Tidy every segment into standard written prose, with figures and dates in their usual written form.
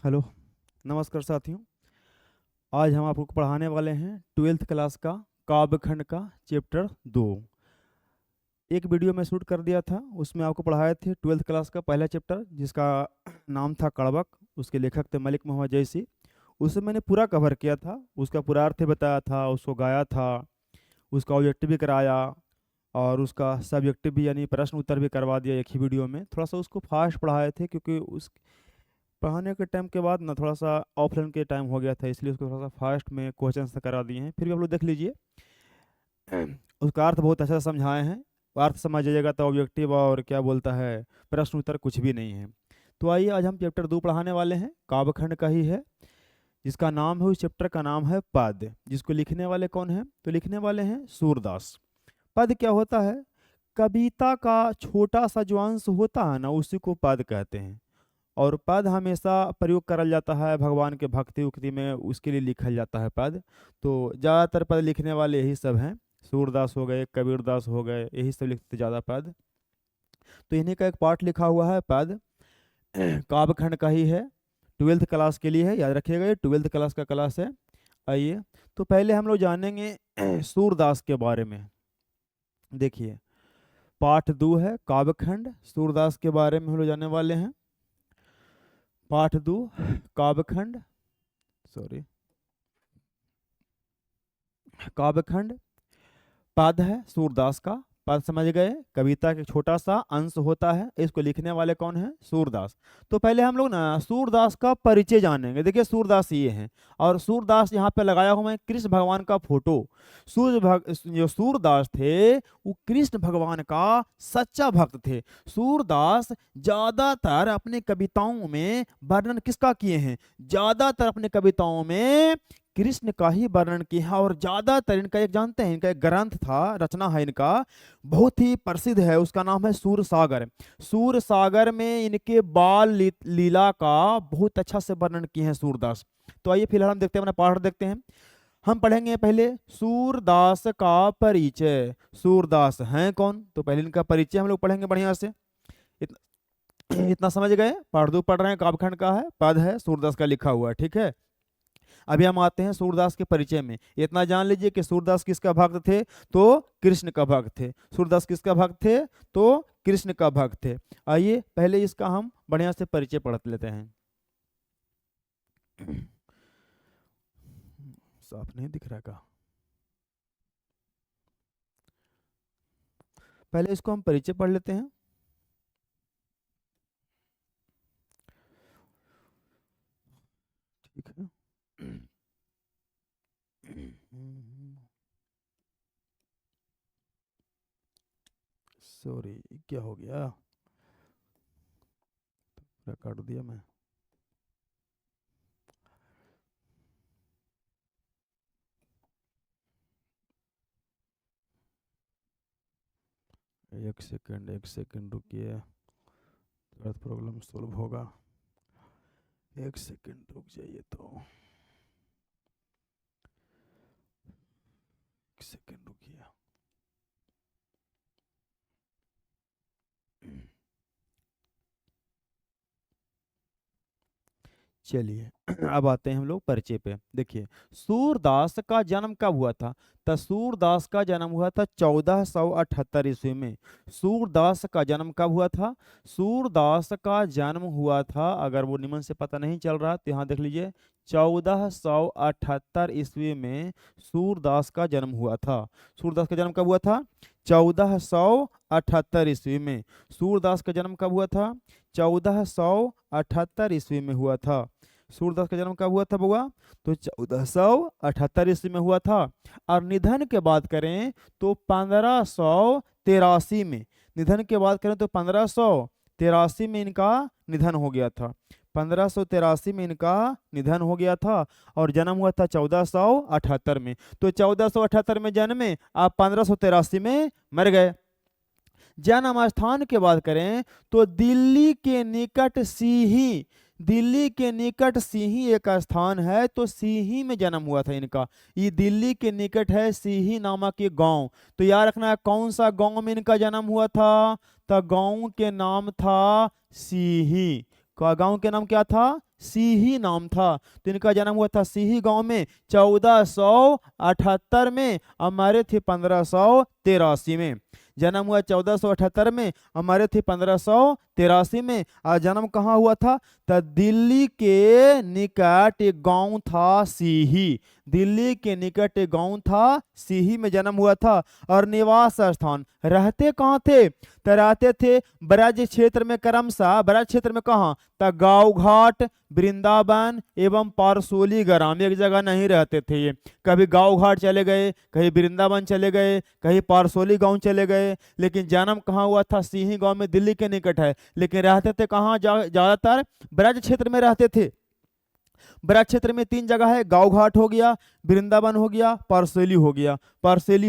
Hello. नमस्कार साथियों। आज हम आपको पढ़ाने वाले हैं ट्वेल्थ क्लास का काव्यखंड का चैप्टर 2। एक वीडियो में शूट कर दिया था, उसमें आपको पढ़ाए थे ट्वेल्थ क्लास का पहला चैप्टर जिसका नाम था कड़वक। उसके लेखक थे मलिक मोहम्मद जैसी। उसे मैंने पूरा कवर किया था, उसका पूरा अर्थ बताया था, उसको गाया था, उसका ऑब्जेक्टिव भी कराया और उसका सब्जेक्टिव भी यानी प्रश्न उत्तर भी करवा दिया एक ही वीडियो में। थोड़ा सा उसको फास्ट पढ़ाए थे क्योंकि उस पढ़ाने के टाइम के बाद ना थोड़ा सा ऑफलाइन के टाइम हो गया था, इसलिए उसको थोड़ा सा फास्ट में क्वेश्चन करा दिए हैं। फिर भी आप लोग देख लीजिए। उसका अर्थ बहुत अच्छा से समझाए हैं। अर्थ समझ जाइएगा तो ऑब्जेक्टिव और क्या बोलता है प्रश्न उत्तर कुछ भी नहीं है। तो आइए आज हम चैप्टर 2 पढ़ाने वाले हैं, काव्यखंड का ही है, जिसका नाम है, उस चैप्टर का नाम है पद। जिसको लिखने वाले कौन हैं? तो लिखने वाले हैं सूरदास। पद क्या होता है? कविता का छोटा सा जो अंश होता है ना, उसी को पद कहते हैं। और पद हमेशा प्रयोग करल जाता है भगवान के भक्ति उक्ति में, उसके लिए लिखल जाता है पद। तो ज़्यादातर पद लिखने वाले यही सब हैं। सूरदास हो गए, कबीरदास हो गए, यही सब लिखते ज़्यादा पद। तो इन्हीं का एक पार्ट लिखा हुआ है पद। काव्यखंड का ही है, ट्वेल्थ क्लास के लिए है, याद रखिएगा ये ट्वेल्थ क्लास का क्लास है। आइए, तो पहले हम लोग जानेंगे सूरदास के बारे में। देखिए, पाठ 2 है काव्यखंड, सूरदास के बारे में हम लोग जानने वाले हैं। पाठ 2 काव्यखंड, सॉरी, काव्यखंड। पद है सूरदास का, पद समझ गए, कविता के छोटा सा अंश होता है। इसको लिखने वाले कौन है? सूरदास। तो पहले हम लोग ना सूरदास का परिचय जानेंगे। देखिए सूरदास ये हैं, और सूरदास यहाँ पे लगाया हुआ है कृष्ण भगवान का फोटो। जो सूरदास थे वो कृष्ण भगवान का सच्चा भक्त थे। सूरदास ज्यादातर अपने कविताओं में वर्णन किसका किए हैं? ज्यादातर अपने कविताओं में कृष्ण का ही वर्णन किया है। और ज्यादातर इनका एक जानते हैं, इनका एक ग्रंथ था, रचना है इनका, बहुत ही प्रसिद्ध है, उसका नाम है सूर सागर। सूर सागर में इनके लीला का बहुत अच्छा से वर्णन किए हैं सूरदास। तो आइए फिलहाल हम देखते हैं, अपना पाठ देखते हैं। हम पढ़ेंगे पहले सूरदास का परिचय। सूरदास हैं कौन? तो पहले इनका परिचय हम लोग पढ़ेंगे बढ़िया से। इतना समझ गए? पाठ 2 पढ़ रहे हैं, काव्यखंड का है, पद है, सूरदास का लिखा हुआ है, ठीक है। अभी हम आते हैं सूरदास के परिचय में। इतना जान लीजिए कि सूरदास किसका भक्त थे? तो कृष्ण का भक्त थे। सूरदास किसका भक्त थे? तो कृष्ण का भक्त थे। आइए पहले इसका हम बढ़िया से परिचय पढ़ लेते हैं। साफ नहीं दिख रहा का? पहले इसको हम परिचय पढ़ लेते हैं। ठीक है। सॉरी, क्या हो गया? पूरा काट दिया मैं। एक सेकंड रुकिए, थोड़ा प्रॉब्लम सॉल्व होगा। एक सेकंड रुक जाइए, तो एक सेकंड रुकिए। चलिए, अब आते हैं हम लोग परिचय पे। देखिए, सूरदास का जन्म कब हुआ था? तो सूरदास का जन्म हुआ था 1478 ईस्वी में। सूरदास का जन्म कब हुआ था? सूरदास का जन्म हुआ था, अगर वो निमन से पता नहीं चल रहा तो यहाँ देख लीजिए, 1478 ईस्वी में सूरदास का जन्म हुआ था। सूरदास का जन्म कब हुआ था? 1478 ईस्वी में। सूरदास का जन्म कब हुआ था? 1478 ईस्वी में हुआ था। सूरदास का जन्म कब हुआ था बुआ? तो 1478 ईस्वी में हुआ था। और निधन के बात करें तो 1583 में। निधन की बात करें तो 1583 में इनका निधन हो गया था। 1583 में इनका निधन हो गया था और जन्म हुआ था 1478 में। तो 1478 में जन्मे, आप 1583 में मर गए। जन्म स्थान की बात करें तो दिल्ली के निकट सीही, दिल्ली के निकट सीही एक स्थान है, तो सीही में जन्म हुआ था इनका। ये दिल्ली के निकट है सीही नामक ये गांव। तो याद रखना है कौन सा गांव में इनका जन्म हुआ था? तो गांव के नाम था सीही। गांव के नाम क्या था? सीही नाम था। तो इनका जन्म हुआ था सीही गांव में 1478 में, और मरे थे 1583 में। जन्म हुआ 1478 में और मरे थे 1583 में। और जन्म कहाँ हुआ था? तो दिल्ली के निकट एक गांव था सीही। दिल्ली के निकट एक गांव था सीही में जन्म हुआ था। और निवास स्थान रहते कहाँ थे? तो रहते थे ब्रज क्षेत्र में, क्रमशः ब्रज क्षेत्र में कहाँ? तो गाँव घाट, वृंदावन एवं पारसोली ग्राम, एक जगह नहीं रहते थे ये। कभी गाँव घाट चले गए, कहीं वृंदावन चले गए, कहीं पारसोली गांव चले गए, लेकिन जन्म कहाँ हुआ था? सीही गांव में, दिल्ली के निकट है। लेकिन रहते थे कहाँ? ज्यादातर ब्रज क्षेत्र में रहते थे। ब्रज क्षेत्र में 3 जगह है, गाँव घाट हो गया, वृंदावन हो गया, पारसोली हो गया, परसोली।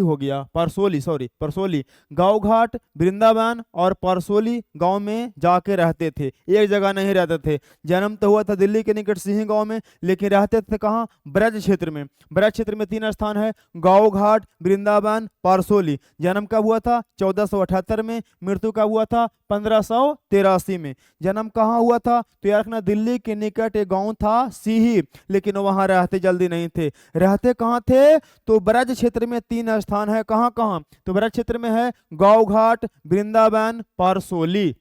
गाँव घाट, वृंदावन और पारसोली गांव में जाके रहते थे, एक जगह नहीं रहते थे। जन्म तो हुआ था दिल्ली के निकट सिंही गांव में, लेकिन रहते थे कहाँ? ब्रज क्षेत्र में। ब्रज क्षेत्र में 3 स्थान है, गाँव घाट, वृंदावन, पारसोली। जन्म कब हुआ था? 1478 में। मृत्यु कब हुआ था? 1583 में। जन्म कहाँ हुआ था? तो याद रखना, दिल्ली के निकट एक गांव था सीही, लेकिन वहां रहते जल्दी नहीं थे। रहते कहाँ थे? तो ब्रज क्षेत्र में 3 स्थान है। कहाँ कहाँ? तो ब्रज क्षेत्र में है गाँव घाट, वृंदावन, पारसोली।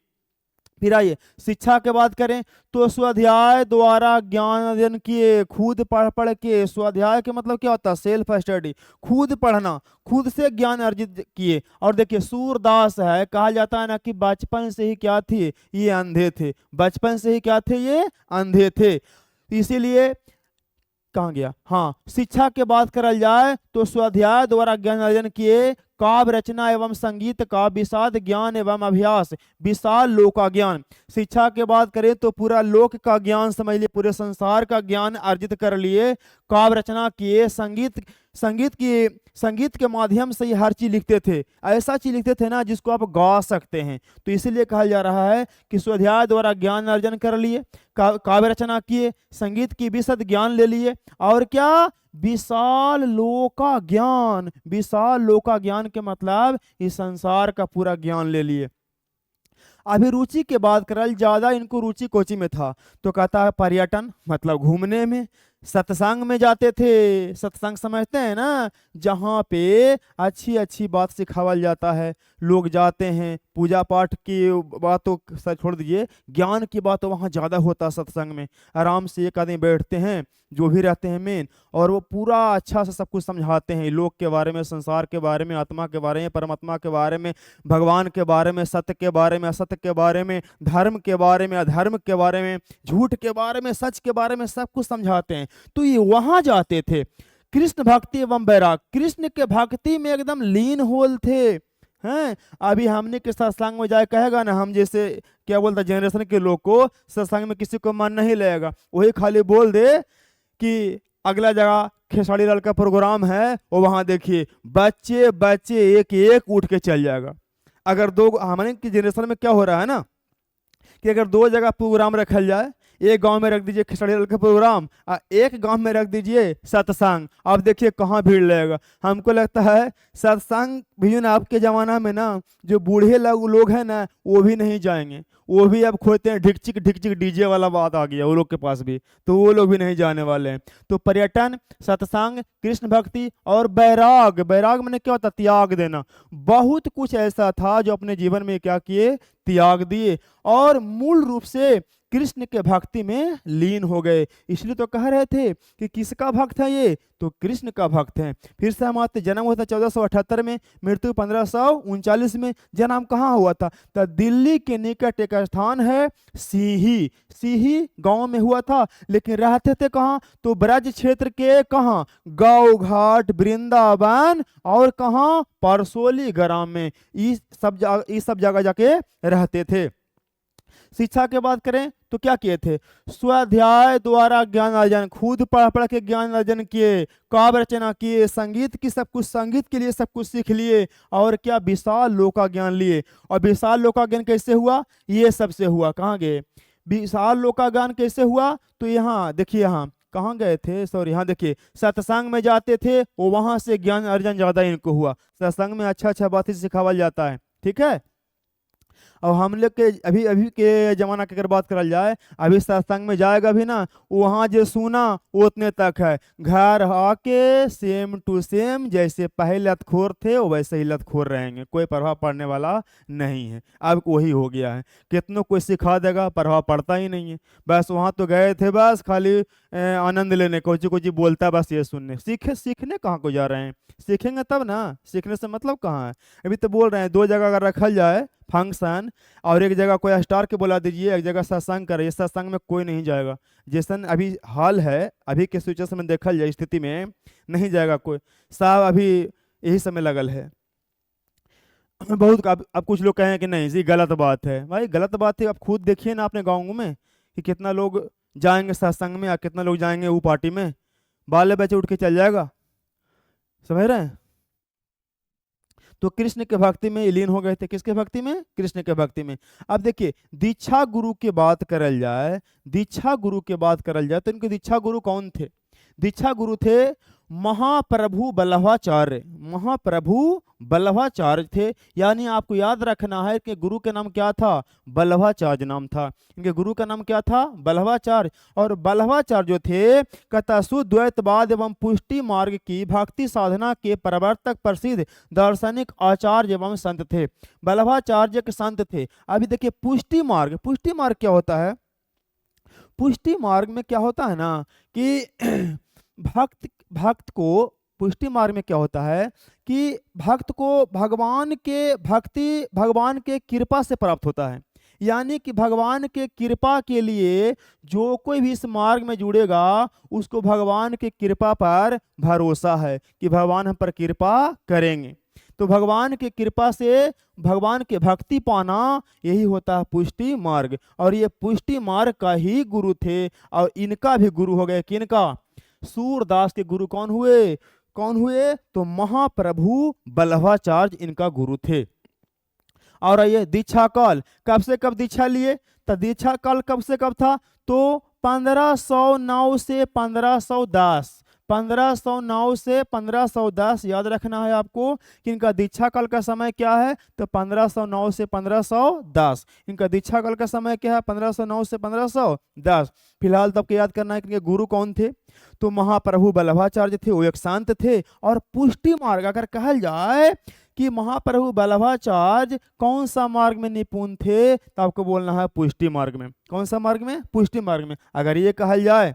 फिर आइए शिक्षा के बात करें तो स्वाध्याय द्वारा ज्ञान अर्जन किए, खुद पढ़ पढ़ के। स्वाध्याय के मतलब क्या होता है? सेल्फ स्टडी, खुद पढ़ना, खुद से ज्ञान अर्जित किए। और देखिए सूरदास है, कहा जाता है ना कि बचपन से ही क्या थे? ये अंधे थे। बचपन से ही क्या थे? ये अंधे थे। इसीलिए कहाँ गया? हाँ, शिक्षा के बात करल जाए तो स्वाध्याय द्वारा ज्ञान अर्जन किए, काव्य रचना एवं संगीत का विशाद ज्ञान एवं अभ्यास, विशाल लोक का ज्ञान। शिक्षा के बात करें तो पूरा लोक का ज्ञान समझ लिए, पूरे संसार का ज्ञान अर्जित कर लिए। काव्य रचना किए, संगीत के माध्यम से ये हर चीज लिखते थे। ऐसा चीज लिखते थे ना जिसको आप गा सकते हैं। तो इसीलिए कहा जा रहा है कि स्वाध्याय द्वारा ज्ञान अर्जन कर लिए, काव्य रचना किए, संगीत की विशद ज्ञान ले लिए, और क्या? विशाल लोका ज्ञान। विशाल लोका ज्ञान के मतलब इस संसार का पूरा ज्ञान ले लिए। अभी रुचि के बात करल, ज्यादा इनको रुचि कोची में था? तो कहता है पर्यटन, मतलब घूमने में। सत्संग में जाते थे। सत्संग समझते हैं ना, जहाँ पे अच्छी अच्छी बात सिखावल जाता है, लोग जाते हैं। पूजा पाठ की बात तो छोड़ दीजिए, ज्ञान की बात तो वहाँ ज़्यादा होता है सत्संग में। आराम से एक आदमी बैठते हैं, जो भी रहते हैं मेन, और वो पूरा अच्छा से सब कुछ समझाते हैं, लोक के बारे में, संसार के बारे में, आत्मा के बारे में, परमात्मा के बारे में, भगवान के बारे में, सत्य के बारे में, असत्य के बारे में, धर्म के बारे में, अधर्म के बारे में, झूठ के बारे में, सच के बारे में, सब कुछ समझाते हैं। तो ये वहां जाते थे। कृष्ण भक्ति एवं वैराग, कृष्ण के भक्ति में एकदम लीन होल थे। हैं, अभी हमने के सत्संग में जाए कहेगा ना, हम जैसे क्या बोलता जनरेशन के लोग को सत्संग में किसी को मन नहीं लगेगा, वही खाली बोल दे कि अगला जगह खेसारी लाल का प्रोग्राम है, वो वहां देखिए बच्चे बच्चे एक एक उठ के चल जाएगा। अगर दो, हमारे की जनरेशन में क्या हो रहा है ना कि अगर 2 जगह प्रोग्राम रखल जाए, एक गांव में रख दीजिए खिचड़ी का प्रोग्राम और एक गांव में रख दीजिए सत्संग, अब देखिए कहाँ भीड़ लगेगा। हमको लगता है सत्संग भी ना आपके ज़माना में ना, जो बूढ़े लोग हैं ना, वो भी नहीं जाएंगे। वो भी अब खोजते हैं ढिकचिक ढिकचिक डीजे वाला बात आ गया वो लोग के पास भी, तो वो लोग भी नहीं जाने वाले हैं। तो पर्यटन, सत्संग, कृष्ण भक्ति और बैराग। बैराग मैंने क्या होता? त्याग देना। बहुत कुछ ऐसा था जो अपने जीवन में क्या किए? त्याग दिए, और मूल रूप से कृष्ण के भक्ति में लीन हो गए। इसलिए तो कह रहे थे कि किसका भक्त है ये? तो कृष्ण का भक्त है। फिर से हम आते, जन्म हुआ था 1478 में, मृत्यु 1539 में। जन्म कहाँ हुआ था? तो दिल्ली के निकट एक स्थान है सीही, सीही गांव में हुआ था। लेकिन रहते थे कहाँ? तो ब्रज क्षेत्र के कहाँ? गाँव घाट, वृंदावन और कहाँ? परसोली ग्राम में। इस सब जगह जाके रहते थे। शिक्षा के बात करें तो क्या किए थे? स्वाध्याय द्वारा ज्ञान अर्जन, खुद पढ़ पढ़ के ज्ञान अर्जन किए, काव्य रचना किए, संगीत की सब कुछ, संगीत के लिए सब कुछ सीख लिए, और क्या? विशाल लोका ज्ञान लिए। और विशाल लोका ज्ञान कैसे हुआ? ये सबसे हुआ। कहाँ गए? विशाल लोका ज्ञान कैसे हुआ? तो यहाँ देखिए, यहाँ कहाँ गए थे? सॉरी, यहाँ देखिए, सत्संग में जाते थे, वो वहां से ज्ञान अर्जन ज्यादा इनको हुआ। सत्संग में अच्छा अच्छा बातें सिखावल जाता है, ठीक है। और हम लोग के अभी अभी के जमाना की अगर बात करल जाए, अभी सत्संग में जाएगा भी ना, वहाँ जो सुना वो उतने तक है। घर आके सेम टू सेम जैसे पहले लतखोर थे वो वैसे ही लतखोर रहेंगे, कोई प्रभाव पड़ने वाला नहीं है। अब वही हो गया है, कितनों कोई सिखा देगा प्रभाव पड़ता ही नहीं है। बस वहाँ तो गए थे बस खाली आनंद लेने, कोची कोची बोलता है बस ये सुनने, सीखने कहाँ को जा रहे हैं? सीखेंगे तब ना, सीखने से मतलब कहाँ है? अभी तो बोल रहे हैं दो जगह अगर रखल जाए फंक्शन, और एक जगह कोई स्टार के बुला दीजिए, एक जगह सत्संग करे, सत्संग में कोई नहीं जाएगा। जैसन अभी हाल है, अभी के सिचुएशन में देखल जाए, स्थिति में नहीं जाएगा कोई। साहब अभी यही समय लगल है। बहुत अब कुछ लोग कहें कि नहीं जी गलत बात है। भाई गलत बात है, आप खुद देखिए ना अपने गाँव में कि कितना लोग जाएंगे सत्संग में, या कितना लोग जाएंगे वो पार्टी में, बाले बच्चे उठ के चल जाएगा। समझ रहे हैं? तो कृष्ण के भक्ति में लीन हो गए थे। किसके भक्ति में? कृष्ण के भक्ति में। अब देखिए दीक्षा गुरु की बात करल जाए, दीक्षा गुरु की बात करल जाए तो इनके दीक्षा गुरु कौन थे? दीक्षा गुरु थे महाप्रभु बल्लभाचार्य। महाप्रभु बल्लभाचार्य थे, यानी आपको याद रखना है कि गुरु का नाम क्या था? बल्लभाचार्य नाम था। इनके गुरु का नाम क्या था? बल्लभाचार्य। और बल्लभाचार्य जो थे कथा शुद्वैतवाद एवं पुष्टि मार्ग की भक्ति साधना के प्रवर्तक प्रसिद्ध दार्शनिक आचार्य एवं संत थे। बल्लभाचार्य के संत थे। अभी देखिए पुष्टि मार्ग, पुष्टि मार्ग क्या होता है? पुष्टि मार्ग में क्या होता है ना कि भक्त भक्त को, पुष्टि मार्ग में क्या होता है कि भक्त को भगवान के भक्ति, भगवान के कृपा से प्राप्त होता है। यानी कि भगवान के कृपा के लिए जो कोई भी इस मार्ग में जुड़ेगा उसको भगवान के कृपा पर भरोसा है कि भगवान हम पर कृपा करेंगे। तो भगवान की कृपा से भगवान के भक्ति पाना, यही होता है पुष्टि मार्ग। और ये पुष्टि मार्ग का ही गुरु थे। और इनका भी गुरु हो गए, किनका? सूरदास के गुरु कौन हुए? कौन हुए? तो महाप्रभु बल्लभाचार्य इनका गुरु थे। और ये दीक्षा काल कब से कब दीक्षा लिए? तो दीक्षा काल कब से कब था? तो 1509 से 1510, 1509 से 1510 याद रखना है आपको कि इनका दीक्षा काल का समय क्या है। तो 1509 से 1510 इनका दीक्षा काल का समय क्या है? 1509 से 1510। फिलहाल तब के याद करना है कि इनके गुरु कौन थे। तो महाप्रभु बल्लभाचार्य थे, वो एक संत थे। और पुष्टि मार्ग अगर कहल जाए कि महाप्रभु बल्लभाचार्य कौन सा मार्ग में निपुण थे, तो आपको बोलना है पुष्टि मार्ग में। कौन सा मार्ग में? पुष्टि मार्ग में। अगर ये कहल जाए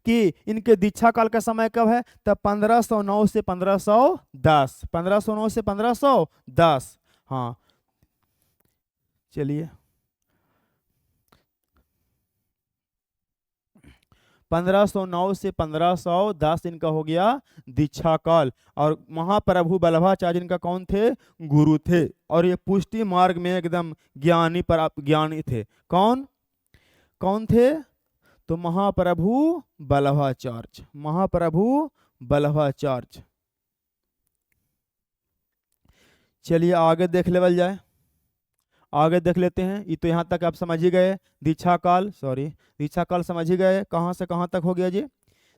कि इनके दीक्षा काल का समय कब है, तब 1509 से 1510, 1509 से 1510। हाँ चलिए 1509 से 1510 इनका हो गया दीक्षा काल। और महाप्रभु बल्लभाचार्य इनका कौन थे? गुरु थे। और ये पुष्टि मार्ग में एकदम ज्ञानी पर ज्ञानी थे। कौन कौन थे? तो महाप्रभु बल्लभाचार्य, महाप्रभु बल्लभाचार्य। चलिए आगे देख लेवल जाए, आगे देख लेते हैं। ये तो यहाँ तक आप समझ ही गए। दीक्षा काल, सॉरी दीक्षा काल समझ ही गए, कहाँ से कहाँ तक हो गया जी?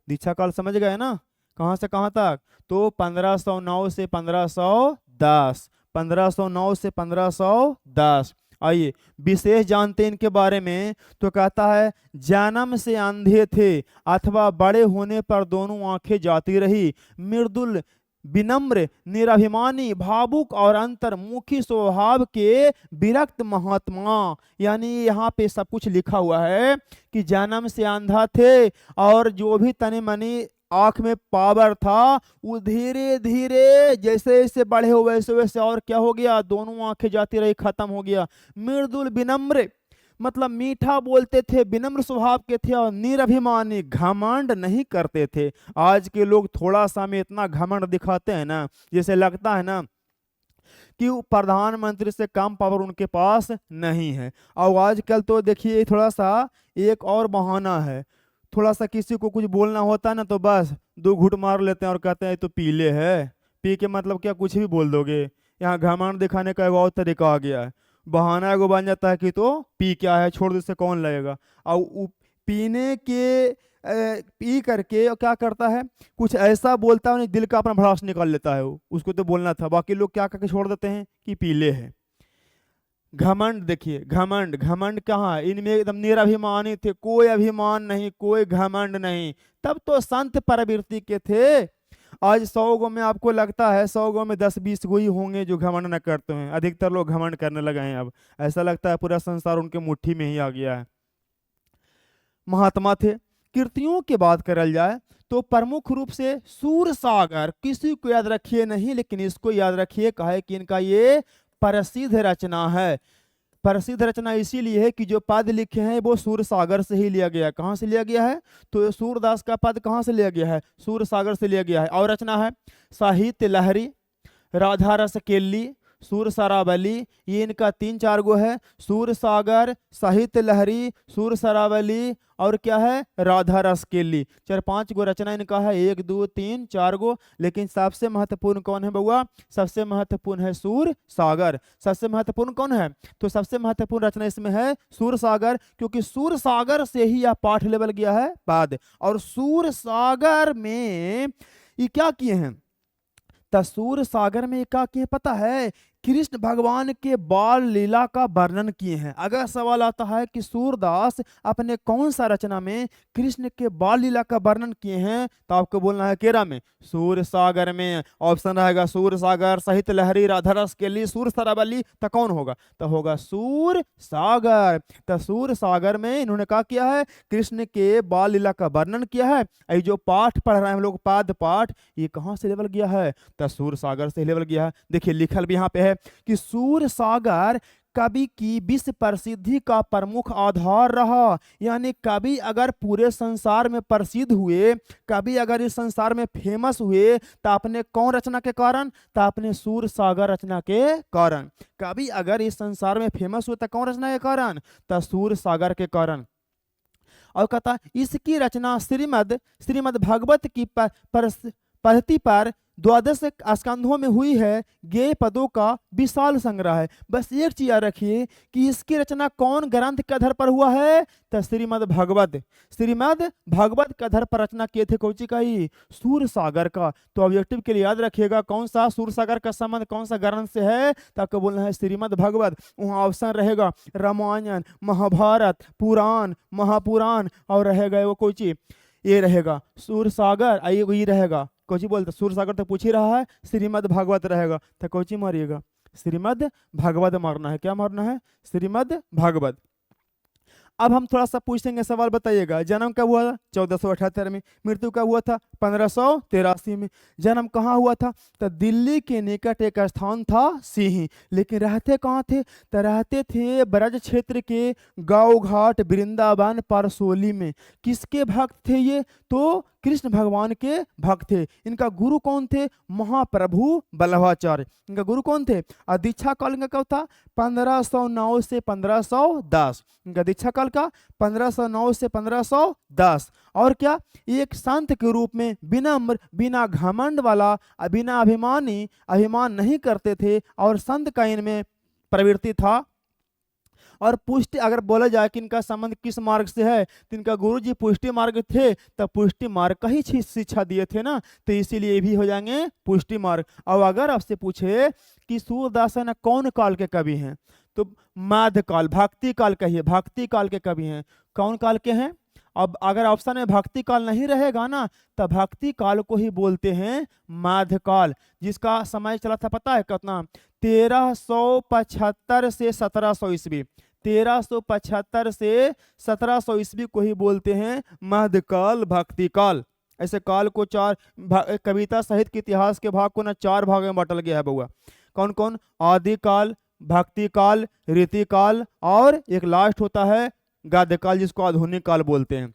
दीक्षा काल समझ गए ना, कहाँ से कहाँ तक? तो 1509 से 1510, 1509 से 1510। आइए विशेष जानते हैं इनके बारे में। तो कहता है जन्म से अंधे थे अथवा बड़े होने पर दोनों आंखें जाती रही, मृदुल विनम्र निराभिमानी भावुक और अंतर्मुखी स्वभाव के विरक्त महात्मा। यानी यहाँ पे सब कुछ लिखा हुआ है कि जन्म से अंधा थे और जो भी तने मनी आंख में पावर था वो धीरे धीरे जैसे जैसे बढ़े हो वैसे वैसे और क्या हो गया? दोनों आंखें जाती रही, खत्म हो गया। मृदुल विनम्र मतलब मीठा बोलते थे, विनम्र स्वभाव के थे। और निरभिमानी घमंड नहीं करते थे। आज के लोग थोड़ा सा में इतना घमंड दिखाते हैं ना, जैसे लगता है ना कि प्रधानमंत्री से कम पावर उनके पास नहीं है। और आजकल तो देखिए थोड़ा सा एक और बहाना है, थोड़ा सा किसी को कुछ बोलना होता है ना तो बस दो घूंट मार लेते हैं और कहते हैं तो पीले है। पी के मतलब क्या कुछ भी बोल दोगे। यहाँ घमंड दिखाने का एक और तरीका आ गया है। बहाना एगो बन जाता है कि तो पी क्या है, छोड़ दे से कौन लगेगा। और पीने के पी करके और क्या करता है, कुछ ऐसा बोलता है दिल का अपना भड़ास निकाल लेता है वो, उसको तो बोलना था। बाकी लोग क्या करके छोड़ देते हैं कि पीले है। घमंड देखिए, घमंड, घमंड कहाँ है, इनमें एकदम निराभिमानी थे, कोई अभिमान नहीं, कोई घमंड नहीं। तब तो संत प्रवृत्ति के थे। आज 100 गो में आपको लगता है 100 गो में 10-20 गो ही होंगे जो घमंड न करते हैं। अधिकतर लोग घमंड करने लगे हैं अब। ऐसा लगता है पूरा संसार उनके मुट्ठी में ही आ गया है। महात्मा थे। कीर्तियों की बात करल जाए तो प्रमुख रूप से सूरसागर, किसी को याद रखिए नहीं, लेकिन इसको याद रखिए, कहे कि इनका ये प्रसिद्ध रचना है। प्रसिद्ध रचना इसीलिए है कि जो पद लिखे हैं वो सूरसागर से ही लिया गया है। कहाँ से लिया गया है? तो ये सूरदास का पद कहाँ से लिया गया है? सूरसागर से लिया गया है। और रचना है साहित्य लहरी, राधा रस केली, सूर सरावली, ये इनका 3-4 गो है। सूर सागर, साहित्य लहरी, सूर सरावली और क्या है? राधा रस केली। 4-5 गो रचना इनका है, 1 2 3 4 गो। लेकिन सबसे महत्वपूर्ण कौन है बउआ? सबसे महत्वपूर्ण है सूर सागर। सबसे महत्वपूर्ण कौन है? तो सबसे महत्वपूर्ण रचना इसमें है सूर सागर, क्योंकि सूर सागर से ही यह पाठ लेवल गया है पद। और सूर सागर में ये क्या किए हैं? तसूर सागर में क्या किए पता है? कृष्ण भगवान के बाल लीला का वर्णन किए हैं। अगर सवाल आता है कि सूरदास अपने कौन सा रचना में कृष्ण के बाल लीला का वर्णन किए हैं, तो आपको बोलना है केरा में, सूर सागर में। ऑप्शन रहेगा सूर सागर, साहित्य लहरी, राधा रस केली, सूर सरावली। तो कौन होगा? तो होगा सूर सागर। तो सूर सागर में इन्होंने क्या किया है? कृष्ण के बाल लीला का वर्णन किया है। ये जो पाठ पढ़ रहे हैं हम लोग, पाद पाठ, ये कहाँ से लेवल गया है? तो सूर सागर से लेवल गया है। देखिए लिखल भी यहाँ पे है कि सूर सागर कवि की विश्व प्रसिद्धि का प्रमुख आधार रहा। यानी कवि अगर पूरे संसार में प्रसिद्ध हुए, कवि अगर इस संसार में फेमस हुए, तो अपने कौन रचना के कारण? तो अपने सूर सागर रचना के कारण। कवि अगर इस संसार में फेमस हुए तो कौन रचना के कारण? तो सूर सागर के कारण। और कहता इसकी रचना श्रीमद श्रीमद भागवत की पद्धति पर 12 स्कंधों में हुई है। गेय पदों का विशाल संग्रह है। बस एक चीज याद रखिए कि इसकी रचना कौन ग्रंथ के आधार पर हुआ है? तो श्रीमद भागवत। श्रीमद भागवत के आधार पर रचना किए थे कौची का? ही सूर सागर का। तो ऑब्जेक्टिव के लिए याद रखिएगा कौन सा सूर सागर का संबंध कौन सा ग्रंथ से है, ताकि बोलना है श्रीमद भागवत। वहाँ ऑप्शन रहेगा रामायण, महाभारत, पुराण, महापुराण, और रहेगा वो कौची, ये रहेगा सूर सागर। आइए ये रहेगा कोची बोलते सूर सागर तो पूछ ही रहा है, श्रीमद भागवत रहेगा। तो कोची मारिएगा? श्रीमद भागवत मारना है। क्या मारना है? श्रीमद भागवत। अब हम थोड़ा सा पूछेंगे सवाल, बताइएगा जन्म कब हुआ था? 1478 में। मृत्यु कब हुआ था? 1583 में। जन्म कहाँ हुआ था? तो दिल्ली के निकट एक स्थान था सिंही। लेकिन रहते कहाँ थे? तो रहते थे ब्रज क्षेत्र के गांव घाट वृंदावन परसोली में। किसके भक्त थे ये? तो कृष्ण भगवान के भक्त थे। इनका गुरु कौन थे? महाप्रभु वल्लभाचार्य। इनका गुरु कौन थे? और दीक्षा काल इनका कब था? 1509 से 1510। इनका दीक्षा काल का 1509 से 1510। और क्या? एक संत के रूप में विनम्र, बिना घमंड वाला, बिना अभिमानी, अभिमान नहीं करते थे, और संत का इनमें प्रवृत्ति था। और पुष्टि अगर बोला जाए कि इनका संबंध किस मार्ग से है, तो इनका गुरुजी पुष्टि मार्ग थे, तब पुष्टि मार्ग का ही शिक्षा दिए थे ना, तो इसीलिए भी हो जाएंगे पुष्टि मार्ग। और अगर आपसे पूछे कि सूरदास है ना कौन काल के कवि हैं, तो मध्यकाल, भक्ति काल कहिए, भक्ति काल के कवि हैं। कौन काल के हैं? अब अगर ऑप्शन में भक्ति काल नहीं रहेगा ना, तो भक्ति काल को ही बोलते हैं मध्यकाल, जिसका समय चला था पता है कितना? 1375 से 1700 ईस्वी। 1375 से 1700 ईस्वी को ही बोलते हैं मध्यकाल, भक्ति काल। ऐसे काल को चार कविता सहित के इतिहास के भाग को ना 4 भाग में बांटा गया है बउआ। कौन कौन? आदि काल, भक्ति काल, रीति काल, और एक लास्ट होता है गद्य काल, जिसको आधुनिक काल बोलते हैं।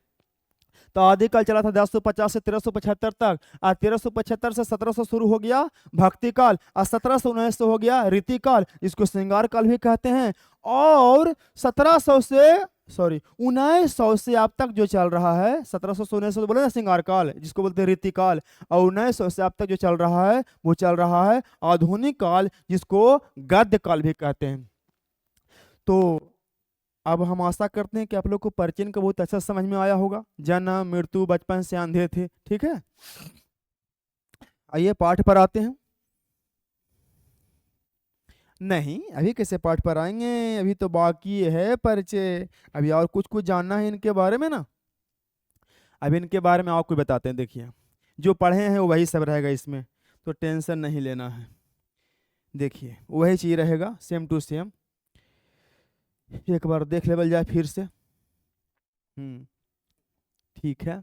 तो आदि काल चला था 1050 से 1375 तक, और 1375 से 1700 शुरू हो गया भक्ति काल, और 1719 से हो गया रीति काल, जिसको श्रृंगार काल भी कहते हैं। और 1900 से अब तक जो चल रहा है, 1700 से 1900 तो बोले ना श्रृंगार काल, जिसको बोलते हैं रीति काल, और 1900 से अब तक जो चल रहा है वो चल रहा है आधुनिक काल, जिसको गद्य काल भी कहते हैं। तो अब हम आशा करते हैं कि आप लोग को परिचय का बहुत अच्छा समझ में आया होगा। जन्म, मृत्यु, बचपन से अंधे थे, ठीक है। आइए पाठ पर आते हैं। नहीं, अभी कैसे पाठ पर आएंगे, अभी तो बाकी है परिचय। अभी और कुछ कुछ जानना है इनके बारे में ना। अब इनके बारे में आपको बताते हैं। देखिए, जो पढ़े हैं वो वही सब रहेगा इसमें, तो टेंशन नहीं लेना है। देखिए वही चीज रहेगा, सेम टू सेम। एक बार देख लेवल जाए फिर से। ठीक है।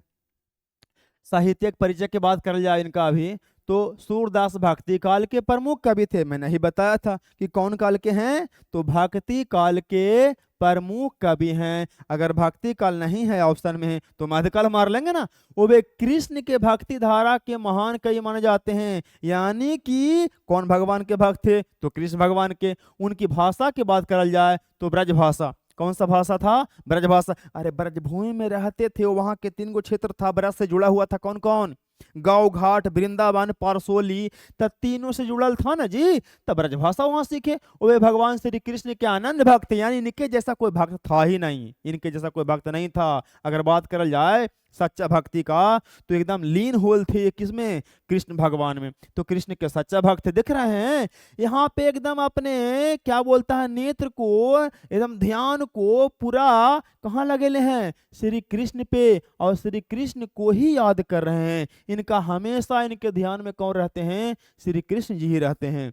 साहित्यिक परिचय की बात कर जाए इनका अभी, तो सूरदास भक्ति काल के प्रमुख कवि थे। मैंने ही बताया था कि कौन काल के हैं, तो भक्ति काल के प्रमुख कवि हैं। अगर भक्ति काल नहीं है ऑप्शन में तो मध्यकाल मार लेंगे ना। वो वे कृष्ण के भक्ति धारा के महान कवि माने जाते हैं। यानी कि कौन भगवान के भक्त थे, तो कृष्ण भगवान के। उनकी भाषा की बात करल जाए तो ब्रज भाषा। कौन सा भाषा था, ब्रज भाषा। अरे ब्रजभूमि में रहते थे, वहां के 3 गो क्षेत्र था, ब्रज से जुड़ा हुआ था। कौन कौन, गांव घाट वृंदावन पारसोली, तब तीनों से जुड़ल था ना जी। तब ब्रजभाषा वहां सीखे। वे भगवान श्री कृष्ण के आनंद भक्त, यानी इनके जैसा कोई भक्त था ही नहीं, इनके जैसा कोई भक्त नहीं था। अगर बात करल जाए सच्चा भक्ति का, तो एकदम लीन होल थे किसमें, कृष्ण भगवान में। तो कृष्ण के सच्चा भक्त दिख रहे हैं यहाँ पे, एकदम अपने क्या बोलता है नेत्र को, एकदम ध्यान को पूरा कहाँ लगेले हैं, श्री कृष्ण पे, और श्री कृष्ण को ही याद कर रहे हैं। इनका हमेशा इनके ध्यान में कौन रहते हैं, श्री कृष्ण जी ही रहते हैं।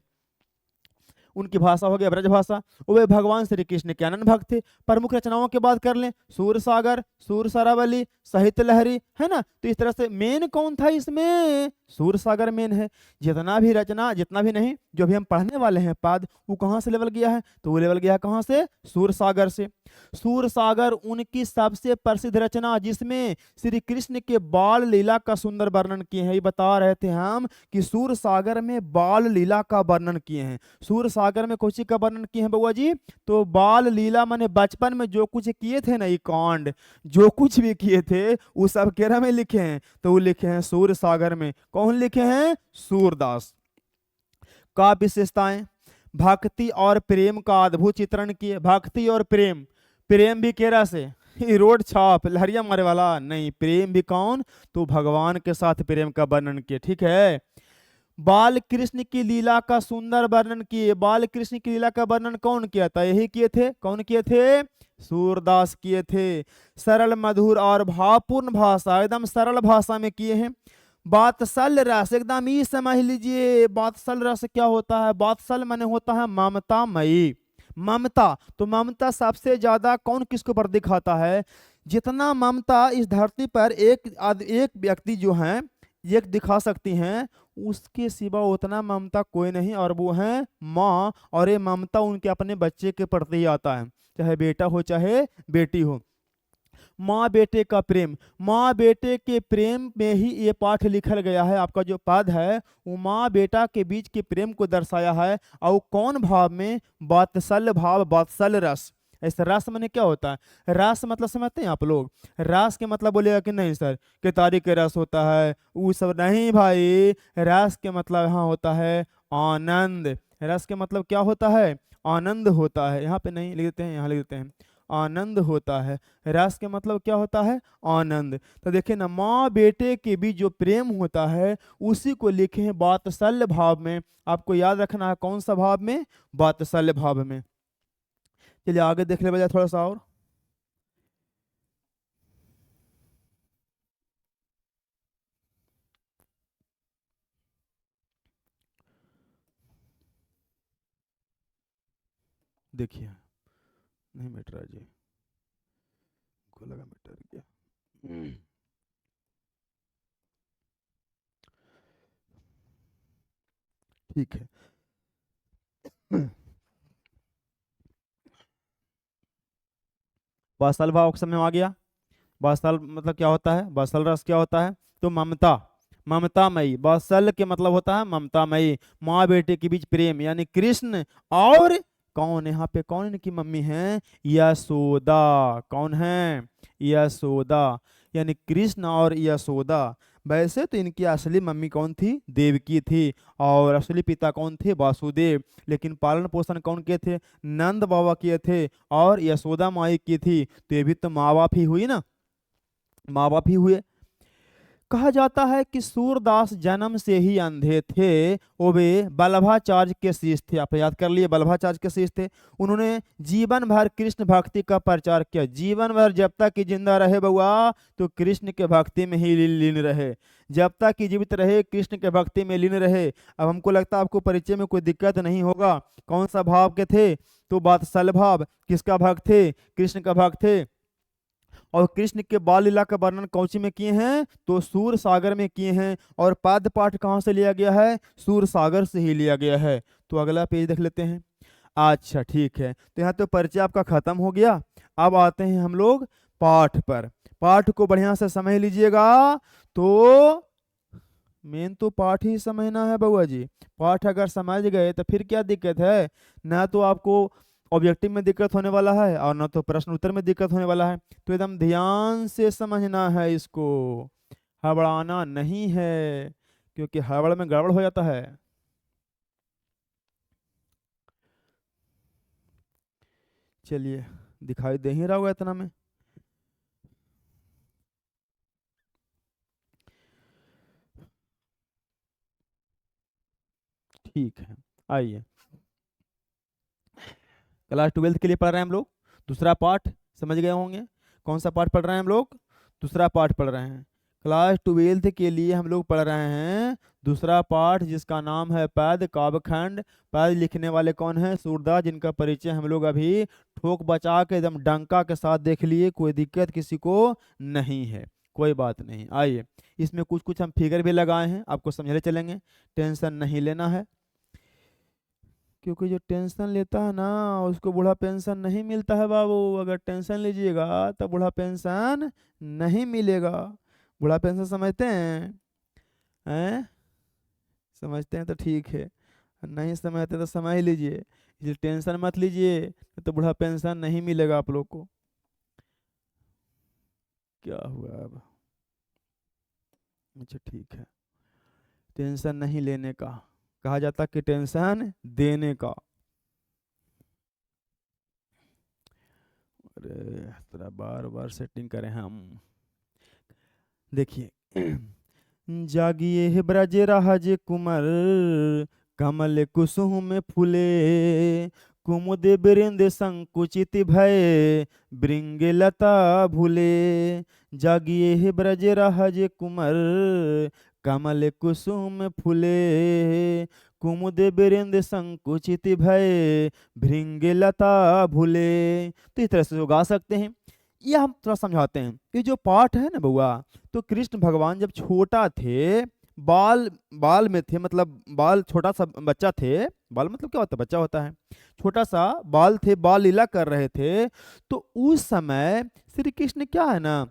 उनकी भाषा हो गया ब्रज भाषा। वे भगवान श्री कृष्ण के अनन्य भक्त थे। प्रमुख रचनाओं की बात कर लें, सूर सागर, सूर सरावली, साहित्य लहरी, है ना। तो इस तरह से मेन कौन था इसमें, सूर सागर मेन है। जितना भी रचना, जितना भी नहीं, जो भी हम पढ़ने वाले हैं पद, वो कहाँ से लेवल गया है, तो वो लेवल गया है कहाँ से, सूर सागर से। सूर सागर उनकी सबसे प्रसिद्ध रचना, जिसमें श्री कृष्ण के बाल लीला का सुंदर वर्णन किए हैं। ये बता रहे थे हम कि सूर सागर में बाल लीला का वर्णन किए हैं। सूर सागर में कौची का वर्णन किए हैं बउआ जी, तो बाल लीला माने बचपन में जो कुछ किए थे ना, ये कांड जो कुछ भी किए थे वो सब केरा में लिखे हैं। तो वो लिखे हैं सूर सागर में। कौन लिखे हैं, सूरदास। का विशेषताएं, भक्ति और प्रेम का अद्भुत चित्रण किए। भक्ति और प्रेम, प्रेम भी केरा से, रोड छाप लहरिया मारे वाला नहीं, प्रेम भी कौन, तो भगवान के साथ प्रेम का वर्णन किए। ठीक है। बाल कृष्ण की लीला का सुंदर वर्णन किए। बाल कृष्ण की लीला का वर्णन कौन किया था, यही किए थे। कौन किए थे, सूरदास किए थे। सरल मधुर और भावपूर्ण भाषा, एकदम सरल भाषा में किए हैं। बात्सल रस, एकदम ये समझ लीजिए, बात्सल रस क्या होता है, बात्सल माने होता है ममता मई। ममता, तो ममता सबसे ज्यादा कौन किसके ऊपर दिखाता है, जितना ममता इस धरती पर एक व्यक्ति जो है एक दिखा सकती हैं, उसके सिवा उतना ममता कोई नहीं, और वो है माँ। और ये ममता उनके अपने बच्चे के प्रति ही आता है, चाहे बेटा हो चाहे बेटी हो। माँ बेटे का प्रेम, माँ बेटे के प्रेम में ही ये पाठ लिखल गया है। आपका जो पद है वो माँ बेटा के बीच के प्रेम को दर्शाया है। और कौन भाव में, वात्सल भाव, वात्सल रस। ऐसे रस माने क्या होता है, रस मतलब समझते हैं आप लोग, रस के मतलब बोलेगा कि नहीं सर केतारी के रस होता है वो सब, नहीं भाई। रस के मतलब यहाँ होता है आनंद। रस के मतलब क्या होता है, आनंद होता है। यहाँ पे नहीं लिख देते हैं, यहाँ लिख देते हैं आनंद होता है। रस के मतलब क्या होता है, आनंद। तो देखिए ना, माँ बेटे के बीच जो प्रेम होता है उसी को लिखे हैं वात्सल्य भाव में। आपको याद रखना है कौन सा भाव में, वात्सल्य भाव में। चलिए आगे देख ले बजाय थोड़ा सा और। देखिए नहीं मिट रहा जी, को लगा मिट गया। ठीक है। वात्सल भाव समझ में आ गया। वात्सल मतलब क्या होता है, वात्सल रस क्या होता है, तो ममता, ममतामयी। वात्सल के मतलब होता है ममतामयी, माँ बेटे के बीच प्रेम, यानी कृष्ण और कौन, यहाँ पे कौन इनकी मम्मी है, यशोदा। कौन है, यशोदा, यानी कृष्ण और यशोदा। वैसे तो इनकी असली मम्मी कौन थी, देवकी थी, और असली पिता कौन थे, वासुदेव। लेकिन पालन पोषण कौन किए थे, नंद बाबा किए थे, और यशोदा माई की थी। तो ये भी तो माँ बाप ही हुई ना, माँ बाप ही हुए। कहा जाता है कि सूरदास जन्म से ही अंधे थे, वो वे बल्लभाचार्य के शिष्य थे। आप याद कर लिए, बल्लभाचार्य के शिष्य थे। उन्होंने जीवन भर कृष्ण भक्ति का प्रचार किया। जीवन भर जब तक कि जिंदा रहे बउआ तो कृष्ण के भक्ति में ही लीन रहे, जब तक कि जीवित रहे कृष्ण के भक्ति में लीन रहे। अब हमको लगता है आपको परिचय में कोई दिक्कत नहीं होगा। कौन सा भाव के थे? तो वात्सल भाव। किसका भक्त थे? कृष्ण का भक्त थे। और कृष्ण के बाल लीला का वर्णन कौची में किए हैं? तो सूर सागर में किए हैं। और पाद पाठ कहाँ से लिया गया है? सूर सागर से ही लिया गया है। तो अगला पेज देख लेते हैं। अच्छा ठीक है, तो यहाँ तो परिचय आपका खत्म हो गया। अब आते हैं हम लोग पाठ पर। पाठ को बढ़िया से समझ लीजिएगा। तो मेन तो पाठ ही समझना है बउआ जी। पाठ अगर समझ गए तो फिर क्या दिक्कत है? ना तो आपको ऑब्जेक्टिव में दिक्कत होने वाला है और ना तो प्रश्न उत्तर में दिक्कत होने वाला है। तो एकदम ध्यान से समझना है इसको, हड़बड़ाना नहीं है, क्योंकि हड़बड़ में गड़बड़ हो जाता है। चलिए, दिखाई दे ही रहा होगा इतना में। ठीक है, आइए। क्लास 12 के लिए पढ़ रहे हैं हम लोग दूसरा पाठ। समझ गए होंगे कौन सा पाठ पढ़ रहे हैं हम लोग? दूसरा पाठ पढ़ रहे हैं। क्लास 12 के लिए हम लोग पढ़ रहे हैं दूसरा पाठ, जिसका नाम है पद काव्यखंड। पद लिखने वाले कौन है? सूरदास, जिनका परिचय हम लोग अभी ठोक बचा के एकदम डंका के साथ देख लिए। कोई दिक्कत किसी को नहीं है, कोई बात नहीं। आइए, इसमें कुछ कुछ हम फिगर भी लगाए हैं, आपको समझने चलेंगे, टेंशन नहीं लेना है। क्योंकि जो टेंशन लेता है ना उसको बूढ़ा पेंशन नहीं मिलता है बाबू। अगर टेंशन लीजिएगा तो बूढ़ा पेंशन नहीं मिलेगा। बूढ़ा पेंशन समझते हैं? समझते हैं तो ठीक है, नहीं समझते तो समझ लीजिए। इसलिए टेंशन मत लीजिए, तो बूढ़ा पेंशन नहीं मिलेगा आप लोग को। क्या हुआ अब? अच्छा ठीक है, टेंशन नहीं लेने का कहा जाता कि टेंशन देने का। अरे थोड़ा बार बार सेटिंग करें हम। देखिए, जागिए हे ब्रज राज कुमार, कमल कुसुम फूले, कुमुद बिरिंद संकुचित भय, भृंग लता भूले। जागिए हे ब्रज राज कुमार, कमल कुसुम फूले, कुमुद बिरिंद संकुचित भय, भृंग लता भूले। तो इस तरह से जो गा सकते हैं। ये हम थोड़ा समझाते हैं। ये जो पाठ है ना बउआ, तो कृष्ण भगवान जब छोटा थे, बाल बाल में थे, मतलब बाल छोटा सा बच्चा थे। बाल मतलब क्या होता है? बच्चा होता है, छोटा सा बाल थे, बाल लीला कर रहे थे। तो उस समय श्री कृष्ण क्या है ना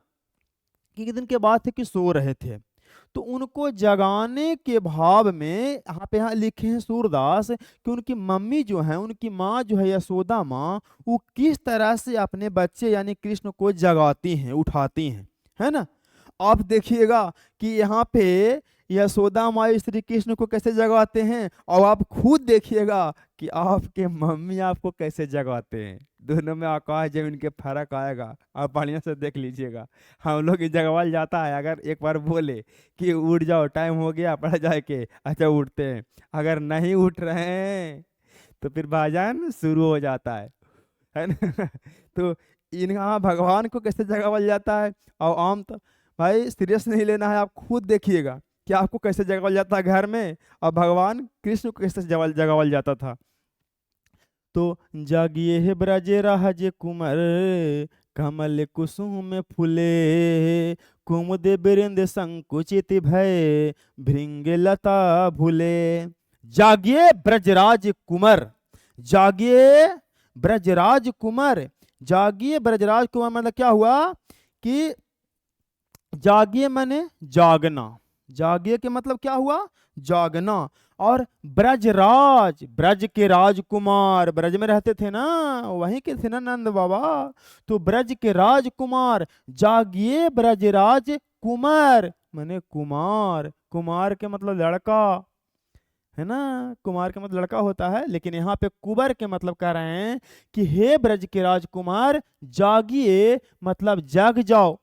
कि एक दिन के बाद थे कि सो रहे थे, तो उनको जगाने के भाव में यहाँ लिखे हैं सूरदास कि उनकी मम्मी जो है, उनकी माँ जो है यशोदा माँ, वो किस तरह से अपने बच्चे यानी कृष्ण को जगाती हैं, उठाती हैं, है ना। आप देखिएगा कि यहाँ पे यशोदा माँ श्री कृष्ण को कैसे जगाते हैं, और आप खुद देखिएगा कि आपके मम्मी आपको कैसे जगाते हैं। दोनों में आकाश जमीन के फर्क आएगा, आप बढ़िया से देख लीजिएगा। हम लोग जगवाल जाता है, अगर एक बार बोले कि उठ जाओ टाइम हो गया पढ़ जाए के, अच्छा उठते हैं। अगर नहीं उठ रहे हैं तो फिर भाईजान शुरू हो जाता है ना। तो इनका भगवान को कैसे जगावल जाता है, और आम तो भाई सीरियस नहीं लेना है, आप खुद देखिएगा कि आपको कैसे जगावल जाता है घर में, और भगवान कृष्ण को कैसे जगावल जाता था। तो जागिए हे ब्रज राज कुमार, कमल कुसुम फूले, कुमुद बिरिंद संकुचित भय, भृंग लता भूले। जागिए ब्रजराज कुमार, जागिए ब्रजराज कुमार। जागिए ब्रजराज कुमार मतलब क्या हुआ कि जागिए माने जागना, जागिए के मतलब क्या हुआ? जागना। और ब्रजराज, ब्रज के राजकुमार, ब्रज में रहते थे ना, वहीं के थे ना नंद बाबा। तो ब्रज के राजकुमार, जागिए ब्रजराज कुमार माने कुमार। कुमार के मतलब लड़का, है ना। कुमार के मतलब लड़का होता है, लेकिन यहाँ पे कुबर के मतलब कह रहे हैं कि हे ब्रज के राजकुमार जागिए, मतलब जाग जाओ।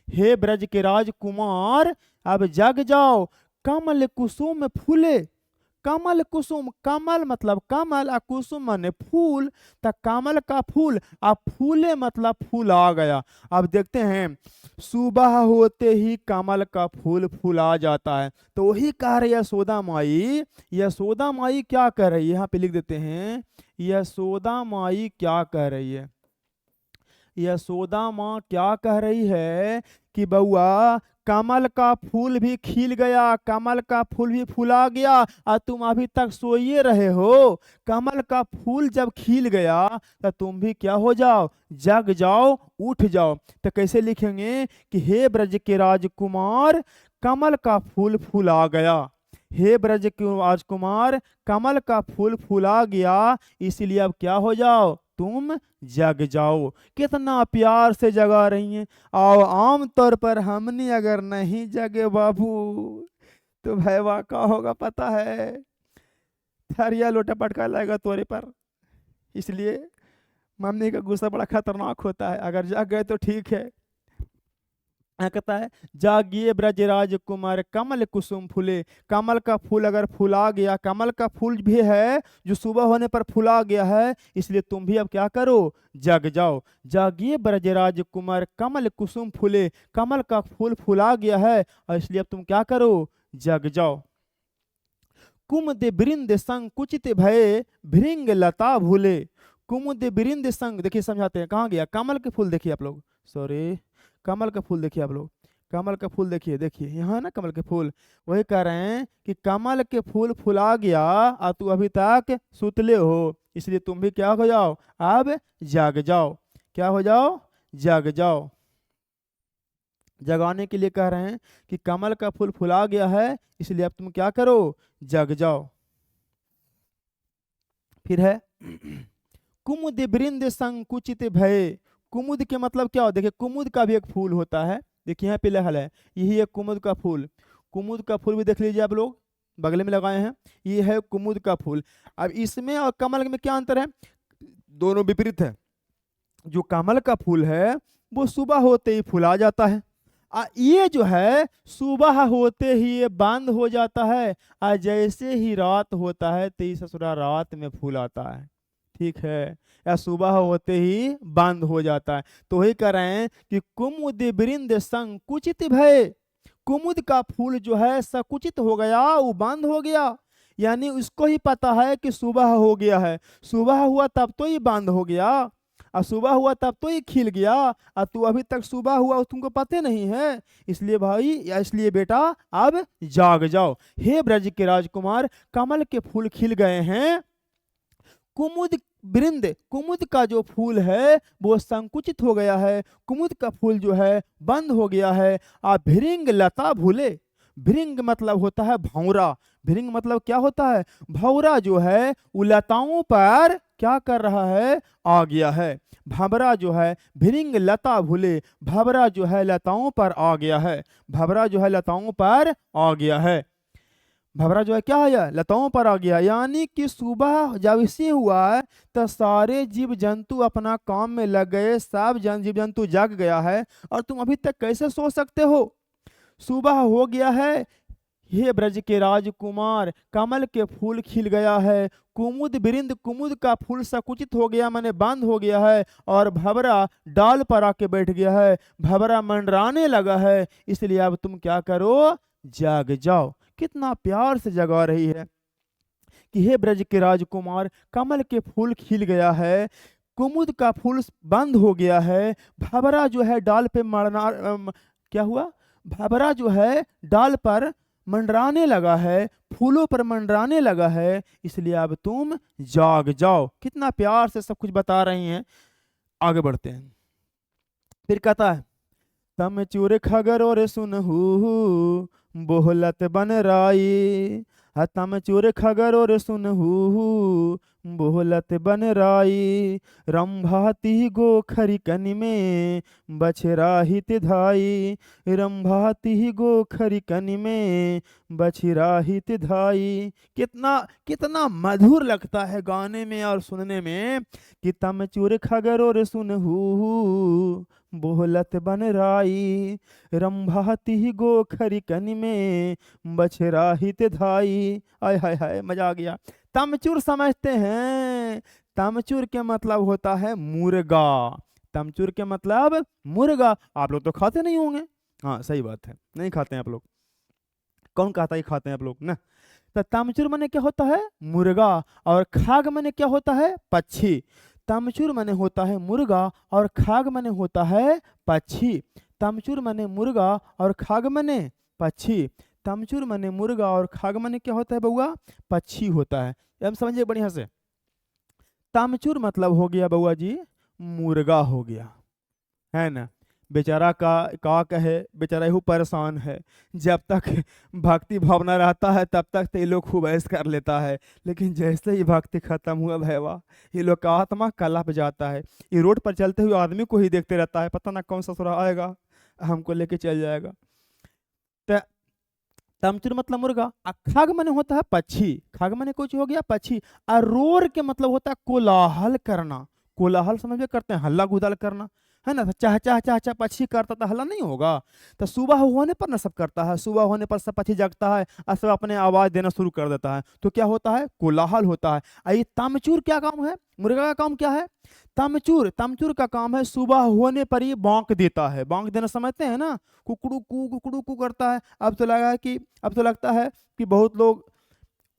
हे ब्रज के राजकुमार अब जग जाओ। कमल कुसुम फूले, कमल कुसुम, कमल मतलब कमल, आ कुसुम माने फूल, तो कमल का फूल, अब फूले मतलब फूल आ गया। अब देखते हैं, सुबह होते ही कमल का फूल फूला जाता है। तो वही कह रही है यशोदा माई। यशोदा माई क्या कह रही है, यहाँ पे लिख देते हैं, यशोदा माई क्या कह रही है। यशोदा माँ क्या कह रही है कि बउआ, कमल का फूल भी खिल गया, कमल का फूल भी फुला गया, और तुम अभी तक सोए रहे हो। कमल का फूल जब खिल गया तो तुम भी क्या हो जाओ, जग जाओ, उठ जाओ। तो कैसे लिखेंगे कि हे ब्रज के राजकुमार, कमल का फूल फुला गया। हे ब्रज के राजकुमार, कमल का फूल फुला गया, इसलिए अब क्या हो जाओ, तुम जग जाओ। कितना प्यार से जगा रही हैं। और आम तौर पर हमने अगर नहीं जगे बाबू, तो भैया का होगा पता है, थरिया लोटा पटका लाएगा तोरे पर। इसलिए मम्मी का गुस्सा बड़ा खतरनाक होता है। अगर जग गए तो ठीक है। कहता है, जागिए ब्रजराज कुमार, कमल कुसुम फूले। कमल का फूल अगर फुला गया, कमल का फूल भी है जो सुबह होने पर फुला गया है, इसलिए तुम भी अब क्या करो, जग जाओ। जागिए ब्रजराज कुमार, कमल कुसुम फूले। कमल का फूल फुला गया है और इसलिए अब तुम क्या करो, जग जाओ। कुमुद बृंद संग कुचित भये, भृंग लता भूले। कुमुद बृंद संग, देखिए समझाते हैं, कहाँ गया कमल के फूल, देखिए आप लोग, सॉरी, कमल का फूल देखिए आप लोग, कमल का फूल देखिए, देखिए यहाँ है ना कमल के फूल। वही कह रहे हैं कि कमल के फूल फुला गया और तू अभी तक सुतले हो, इसलिए तुम भी क्या हो जाओ, अब जाग जाओ। क्या हो जाओ, जाग जाओ। जगाने के लिए कह रहे हैं कि कमल का फूल फुला गया है, इसलिए अब तुम क्या करो, जग जाओ। फिर है, कुमुद बृंद संकुचित भय। कुमुद के मतलब क्या हो, देखिए कुमुद का भी एक फूल होता है, देखिए यहाँ पे लिखा है, यही है कुमुद का फूल। कुमुद का फूल भी देख लीजिए आप लोग, बगल में लगाए हैं, ये है कुमुद का फूल। अब इसमें और कमल में क्या अंतर है, दोनों विपरीत है। जो कमल का फूल है वो सुबह होते ही फुला जाता है, ये जो है सुबह होते ही ये बंद हो जाता है, और जैसे ही रात होता है तो ये ससुरा रात में फूल आता है। ठीक है, या सुबह होते ही बंद हो जाता है। तो वही कह रहे हैं कि कुमुद बृंद संकुचित भय। कुमुद का फूल जो है संकुचित हो गया, वो बंद हो गया, यानी उसको ही पता है कि सुबह हो गया है। सुबह हुआ तब तो ये बंद हो गया, और सुबह हुआ तब तो ये खिल गया, और तू अभी तक सुबह हुआ तुमको पता नहीं है। इसलिए भाई, या इसलिए बेटा, अब जाग जाओ। हे ब्रज के राजकुमार, कमल के फूल खिल गए हैं। कुमुद वृंद, कुमुद का जो फूल है वो संकुचित हो गया है, कुमुद का फूल जो है बंद हो गया है। भृंग लता भूले। भृंग मतलब होता है भौरा। भृंग मतलब क्या होता है, भौरा जो है वो लताओं पर क्या कर रहा है, आ गया है। भंवरा जो है, भृंग लता भूले, भंवरा जो है लताओं पर आ गया है। भंवरा जो है लताओं पर आ गया है। भंवरा जो है क्या है, लताओं पर आ गया, यानी कि सुबह जब इसे हुआ है तो सारे जीव जंतु अपना काम में लग गए, सब जीव जंतु जाग गया है, और तुम अभी तक कैसे सो सकते हो, सुबह हो गया है। हे ब्रज के राजकुमार, कमल के फूल खिल गया है, कुमुद बिरिंद, कुमुद का फूल संकुचित हो गया, माने बंद हो गया है, और भंवरा डाल पर आके बैठ गया है, भंवरा मंडराने लगा है, इसलिए अब तुम क्या करो, जाग जाओ। कितना प्यार से जगा रही है कि हे ब्रज के राजकुमार, कमल के फूल खिल गया है, कुमुद का फूल बंद हो गया है, भंवरा जो है डाल पे क्या हुआ, भंवरा जो है डाल पर मंडराने लगा है, फूलों पर मंडराने लगा है, इसलिए अब तुम जाग जाओ। कितना प्यार से सब कुछ बता रही हैं। आगे बढ़ते हैं, फिर कहता है, तम चूर खगर और सुनहू, बोहलत बन राई। तम चूर खगर और सुनहू, बोलत बन राई, रंभाती गोखरी कनि में बछरा हित धाई, रंभाती गोखरी कनि में बछरा हित धाई। कितना कितना मधुर लगता है गाने में और सुनने में कि तमचूर खगरोर सुनहू बोलत बन राई, रंभाती गोखरी कनि में बछरा हित धाई। आय हाय हाय, मजा आ गया। तमचूर समझते हैं? तमचूर के मतलब होता है मुर्गा। तमचूर के मतलब मुर्गा। आप लोग तो खाते नहीं होंगे। हाँ सही बात है, नहीं खाते हैं आप लोग। कौन कहता है खाते हैं आप लोग ना। तो तमचूर माने क्या होता है? मुर्गा। और खाग माने क्या होता है? पक्षी। तमचूर माने होता है मुर्गा और खाग माने होता है पक्षी। तमचूर माने मुर्गा और खाग माने पक्षी। तमचूर माने मुर्गा और खाग माने क्या होता है बउआ? पक्षी होता है। हम समझिए बढ़िया से। तमचूर मतलब हो गया बउआ जी मुर्गा हो गया, है ना। बेचारा का कहे, बेचारा यहू परेशान है। जब तक भक्ति भावना रहता है तब तक तो ये लोग खूब ऐश कर लेता है, लेकिन जैसे ही भक्ति खत्म हुआ भैया, ये लोग का आत्मा कलप जाता है। ये रोड पर चलते हुए आदमी को ही देखते रहता है, पता ना कौन सा ससुरा आएगा हमको लेके चल जाएगा। तो तमचूर मतलब मुर्गा। खग मने होता है पक्षी। खग मने कुछ हो गया पक्षी। और रोर के मतलब होता है कोलाहल करना। कोलाहल समझ में करते हैं, हल्ला गुदल करना, है ना। तो चाह चाह चाह चाह पक्षी करता तो हल्ला नहीं होगा। तो सुबह होने पर ना सब करता है, सुबह होने पर सब पक्षी जगता है और सब अपने आवाज देना शुरू कर देता है, तो क्या होता है? कोलाहल होता है। और ये तमचूर क्या काम है? मुर्गा का काम क्या है? तमचूर तमचूर का काम है सुबह होने पर ये बांक देता है। बांक देना समझते हैं ना, कुकड़ू कू करता है। अब तो लगता है कि बहुत लोग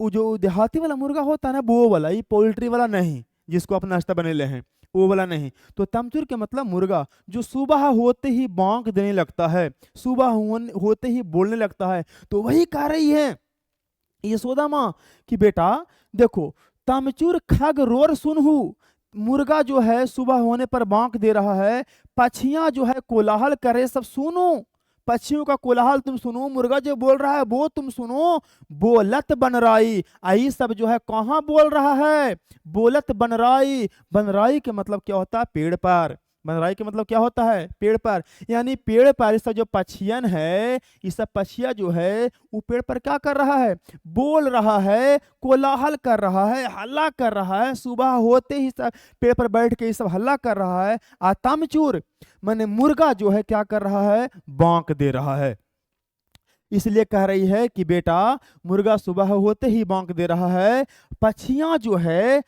वो जो देहाती वाला मुर्गा होता है ना, वो वाला, ये पोल्ट्री वाला नहीं जिसको अपना नाश्ता बनेले हैं, वो वाला नहीं। तो तमचूर के मतलब मुर्गा जो सुबह होते ही बांक देने लगता है, सुबह होते ही बोलने लगता है। तो वही कह रही है यशोदा माँ कि बेटा देखो, तमचूर खग रोर सुनहु। मुर्गा जो है सुबह होने पर बांक दे रहा है, पक्षियां जो है कोलाहल करे, सब सुनो। पक्षियों का कोलाहल तुम सुनो, मुर्गा जो बोल रहा है वो तुम सुनो। बोलत बनराई, आई सब जो है कहाँ बोल रहा है? बोलत बनराई। बनराई के मतलब क्या होता है? पेड़ पर। बनराई के मतलब क्या होता है? पेड़ पर। यानी पेड़ पर सब जो पक्षियन है, ये सब पक्षिया जो है वो पेड़ पर क्या कर रहा है? बोल रहा है, कोलाहल कर रहा है, हल्ला कर रहा है। सुबह होते ही सब पेड़ पर बैठ के ये सब हल्ला कर रहा है। तमचूर माने मुर्गा जो है क्या कर रहा है? बांक दे रहा है। इसलिए कह रही है कि बेटा मुर्गा सुबह होते ही बांक दे रहा है। पक्षियां जो है,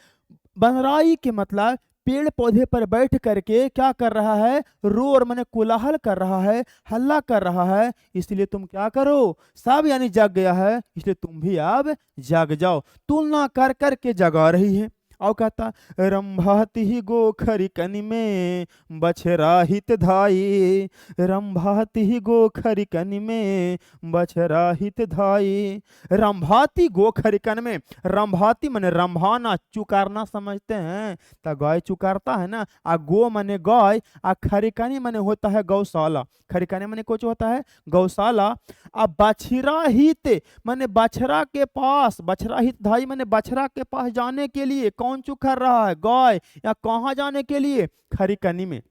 बनराई के मतलब पेड़ पौधे पर बैठ करके क्या कर रहा है? रोर माने कोलाहल कर रहा है, हल्ला कर रहा है। इसलिए तुम क्या करो? सब यानी जग गया है, इसलिए तुम भी अब जग जाओ। तुलना कर करके जगा रही है। और कहता रंभाती गोखरी कनि में बछरा हित धाई, रंभाती गोखरी कनि में बछरा हित धाई। रंभाती गोखरी कन में, रंभाती माने रंभाना, चुकारना समझते हैं? तो गाय चुकारता है ना। आ गो माने गाय, आ खरिकनी माने होता है गौशाला। खरिकनी माने कुछ होता है गौशाला। अब बछरा हित माने बछरा के पास, बछरा हित धाई माने बछरा के पास जाने के लिए कौन चुकर रहा है? गाय। या कहाँ जाने के लिए? खरिकनी में,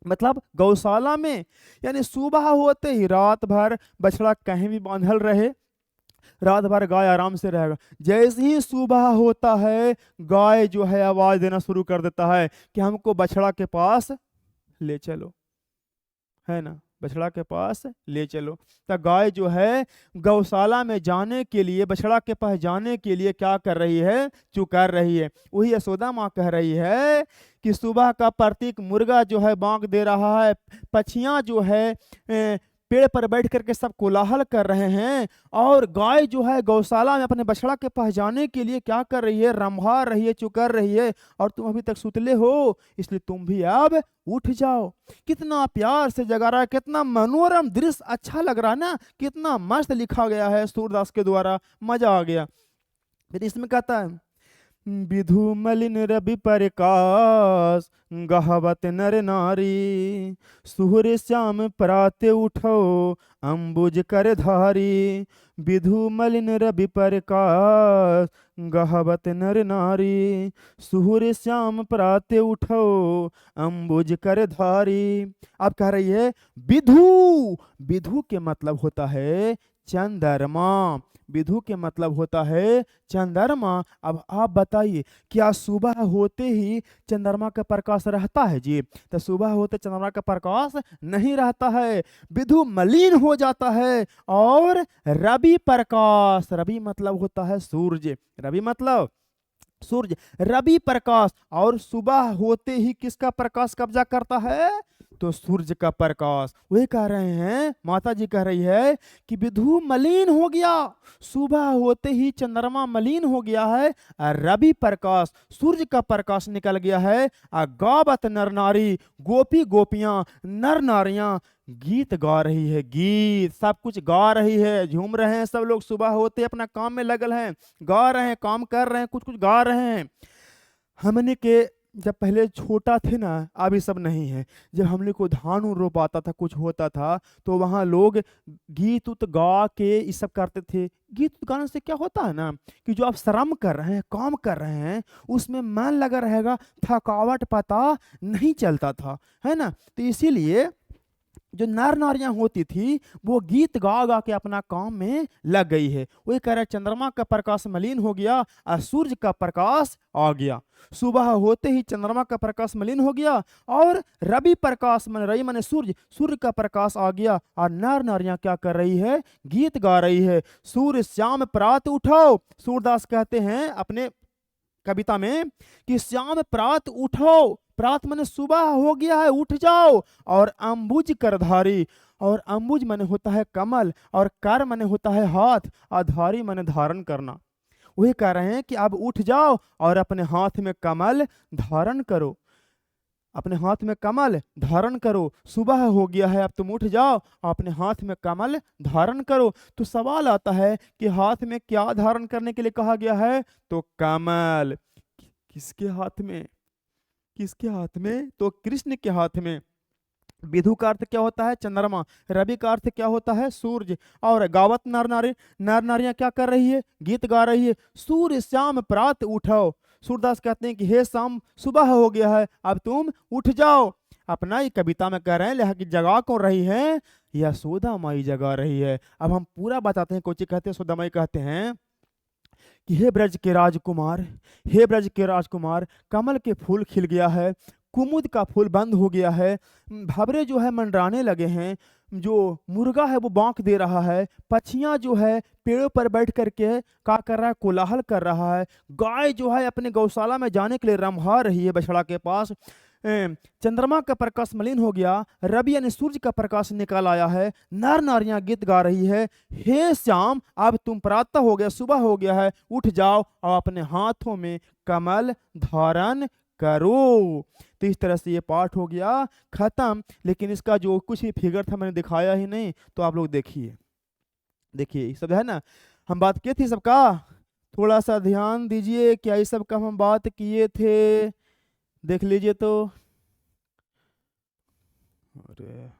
मतलब गौशाला में। यानी सुबह होते ही रात भर बछड़ा कहीं भी बांधल रहे, रात भर गाय आराम से रहेगा। जैसे ही सुबह होता है गाय जो है आवाज देना शुरू कर देता है कि हमको बछड़ा के पास ले चलो, है ना, बछड़ा के पास ले चलो। तो गाय जो है गौशाला में जाने के लिए, बछड़ा के पास जाने के लिए क्या कर रही है? चुकार रही है। वही यशोदा माँ कह रही है कि सुबह का प्रतीक मुर्गा जो है बांक दे रहा है, पक्षियां जो है पेड़ पर बैठ करके सब कोलाहल कर रहे हैं, और गाय जो है गौशाला में अपने बछड़ा के पास जाने के लिए क्या कर रही है? रंभा रही है, चुकर रही है। और तुम अभी तक सुतले हो, इसलिए तुम भी अब उठ जाओ। कितना प्यार से जगा रहा है, कितना मनोरम दृश्य, अच्छा लग रहा है ना, कितना मस्त लिखा गया है सूरदास के द्वारा, मजा आ गया। फिर इसमें कहता है विधु मलिन रवि प्रकाश गहवत नर नारी, सुहर श्याम प्राते उठो अंबुज कर धारी। विधु मलिन रवि प्रकाश गहवत नर नारी, सुहर श्याम प्राते उठो अंबुज कर धारी। अब कह रही है विधु। विधु के मतलब होता है चंद्रमा। विधु के मतलब होता है चंद्रमा। अब आप बताइए, क्या सुबह होते ही चंद्रमा का प्रकाश रहता है जी? तो सुबह होते चंद्रमा का प्रकाश नहीं रहता है, विधु मलिन हो जाता है। और रवि प्रकाश, रवि मतलब होता है सूर्य, रवि मतलब सूर्य, रवि प्रकाश। और सुबह होते ही किसका प्रकाश कब्जा करता है? तो सूर्य का प्रकाश। वही कह रहे हैं, माता जी कह रही है कि विधु मलिन हो गया, सुबह होते ही चंद्रमा मलिन हो गया है, और रवि प्रकाश सूर्य का प्रकाश निकल गया है। गावत नर नारी, गोपी गोपियां नर नारियां गीत गा रही है, गीत सब कुछ गा रही है, झूम रहे हैं सब लोग, सुबह होते अपना काम में लगल हैं, गा रहे हैं, काम कर रहे हैं, कुछ कुछ गा रहे हैं। हमने के जब पहले छोटा थे ना, अभी सब नहीं है, जब हम लोग को धान उन रोपाता था, कुछ होता था, तो वहाँ लोग गीत उत गा के ये सब करते थे। गीत उत गाने से क्या होता है ना, कि जो आप श्रम कर रहे हैं, काम कर रहे हैं, उसमें मन लगा रहेगा, थकावट पता नहीं चलता था, है ना। तो इसीलिए जो नर नारियां होती थी वो गीत गा गा के अपना काम में लग गई है। वही कह रहे चंद्रमा का प्रकाश मलिन हो गया और सूर्य का प्रकाश आ गया। सुबह होते ही चंद्रमा का प्रकाश मलिन हो गया और रवि प्रकाश मन रवि माने सूर्य, सूर्य का प्रकाश आ गया और नर नारियां क्या कर रही है? गीत गा रही है। सूर्य श्याम प्रात उठाओ, सूरदास कहते हैं अपने कविता में कि श्याम प्रात उठो, प्रात माने सुबह हो गया है, उठ जाओ। और अंबुज करधारी, और अंबुज माने होता है कमल, और कर माने होता है हाथ, और धारी माने धारण करना। वही कह रहे हैं कि अब उठ जाओ और अपने हाथ में कमल धारण करो, अपने हाथ में कमल धारण करो। सुबह हो गया है, अब तुम उठ जाओ और अपने हाथ में कमल धारण करो। तो सवाल आता है कि हाथ में क्या धारण करने के लिए कहा गया है? तो कमल। किसके हाथ में? किसके हाथ में? तो कृष्ण के हाथ में। विधु का अर्थ क्या होता है? चंद्रमा। रवि का अर्थ क्या होता है? सूर्य। और गावत नर नारी, नर नारियां क्या कर रही है? गीत गा रही है। सूर्य श्याम प्रात उठो, सूरदास कहते हैं कि हे शाम, सुबह हो गया है, अब तुम उठ जाओ। अपना ही कविता में कह रहे हैं, लिहा कि जगा कौन रही है? यशोदा माई जगा रही है। अब हम पूरा बताते हैं। कोची कहते हैं, यशोदा माई कहते हैं कि हे ब्रज के राजकुमार, हे ब्रज के राजकुमार, कमल के फूल खिल गया है, कुमुद का फूल बंद हो गया है, भंवरे जो है मंडराने लगे हैं, जो मुर्गा है वो बांक दे रहा है, पक्षियां जो है पेड़ों पर बैठ करके क्या कर रहा है? कोलाहल कर रहा है, गाय जो है अपने गौशाला में जाने के लिए रम्भा रही है बछड़ा के पास। चंद्रमा का प्रकाश मलिन हो गया, रवि यानी सूर्य का प्रकाश निकल आया है, नर नारियां गीत गा रही है। हे श्याम, अब तुम प्रातः हो गया, सुबह हो गया है, उठ जाओ और अपने हाथों में कमल धारण करो। तो इस तरह से ये पाठ हो गया खत्म। लेकिन इसका जो कुछ ही फिगर था मैंने दिखाया ही नहीं, तो आप लोग देखिए, देखिए ये सब है ना, हम बात किए थे सबका, थोड़ा सा ध्यान दीजिए, क्या ये सब का हम बात किए थे? देख लीजिए तो। अरे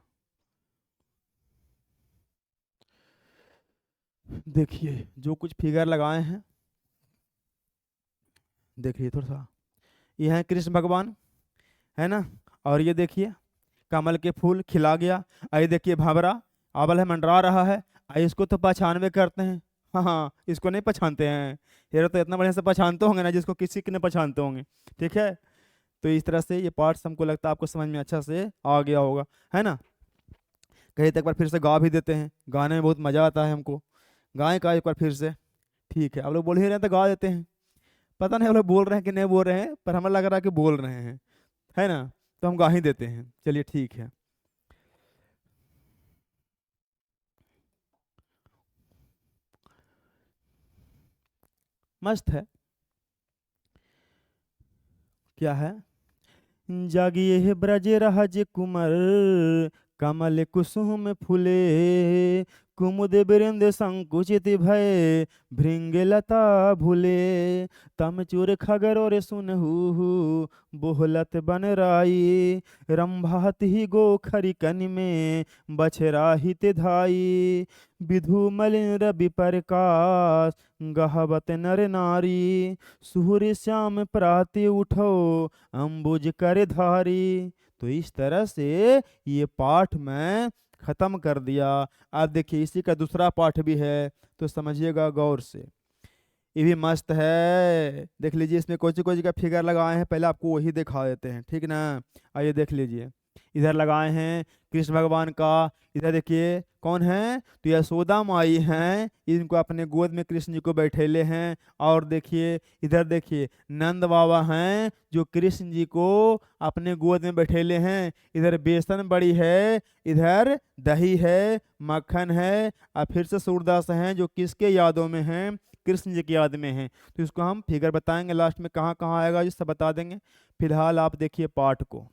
देखिए जो कुछ फिगर लगाए हैं, देखिए थोड़ा सा, ये है कृष्ण भगवान, है ना। और ये देखिए कमल के फूल खिला गया। ये देखिए भंवरा अवल है, मंडरा रहा है। इसको तो पहचान में करते हैं, हाँ हाँ, इसको नहीं पहचानते हैं। ये तो इतना बढ़िया से पहचानते होंगे ना, जिसको किसी के नहीं पहचानते होंगे। ठीक है, तो इस तरह से ये पार्ट्स हमको लगता है आपको समझ में अच्छा से आ गया होगा, है ना। कहीं तक एक बार फिर से गा भी देते हैं, गाने में बहुत मजा आता है हमको। गाएं का एक बार फिर से? ठीक है, आप लोग बोल ही रहे हैं तो गा देते हैं। पता नहीं आप लोग बोल रहे हैं कि नहीं बोल रहे हैं, पर हमें लग रहा है कि बोल रहे हैं, है ना। तो हम गा ही देते हैं, चलिए ठीक है। मस्त है। क्या है? जागिए हे ब्रज राज कुमार, कमल कुसुम फूले, कुमुद बिरिंद संकुचित भय भृंगलता भूले। तम चूर खगर और सुनहु बोहलत बन राई। रंभात ही गो खरी कन में बछरा हित धाई। विधु मलिन रवि प्रकाश गहवत नर नारी। सूर्य श्याम प्राति उठो अंबुज कर धारी। तो इस तरह से ये पाठ मैं खत्म कर दिया। आप देखिए इसी का दूसरा पाठ भी है, तो समझिएगा गौर से। ये भी मस्त है, देख लीजिए। इसमें कोची कोची का फिगर लगाए हैं, पहले आपको वही दिखा देते हैं, ठीक ना। आइए देख लीजिए, इधर लगाए हैं कृष्ण भगवान का। इधर देखिए कौन है, तो यशोदा माई हैं, इनको अपने गोद में कृष्ण जी को बैठेले हैं। और देखिए इधर देखिए नंद बाबा हैं, जो कृष्ण जी को अपने गोद में बैठेले हैं। इधर बेसन बड़ी है, इधर दही है, मक्खन है, और फिर से सूरदास हैं जो किसके यादों में हैं, कृष्ण जी की याद में हैं। तो इसको हम फिगर बताएंगे लास्ट में कहाँ कहाँ आएगा, ये सब बता देंगे। फिलहाल आप देखिए पाठ को।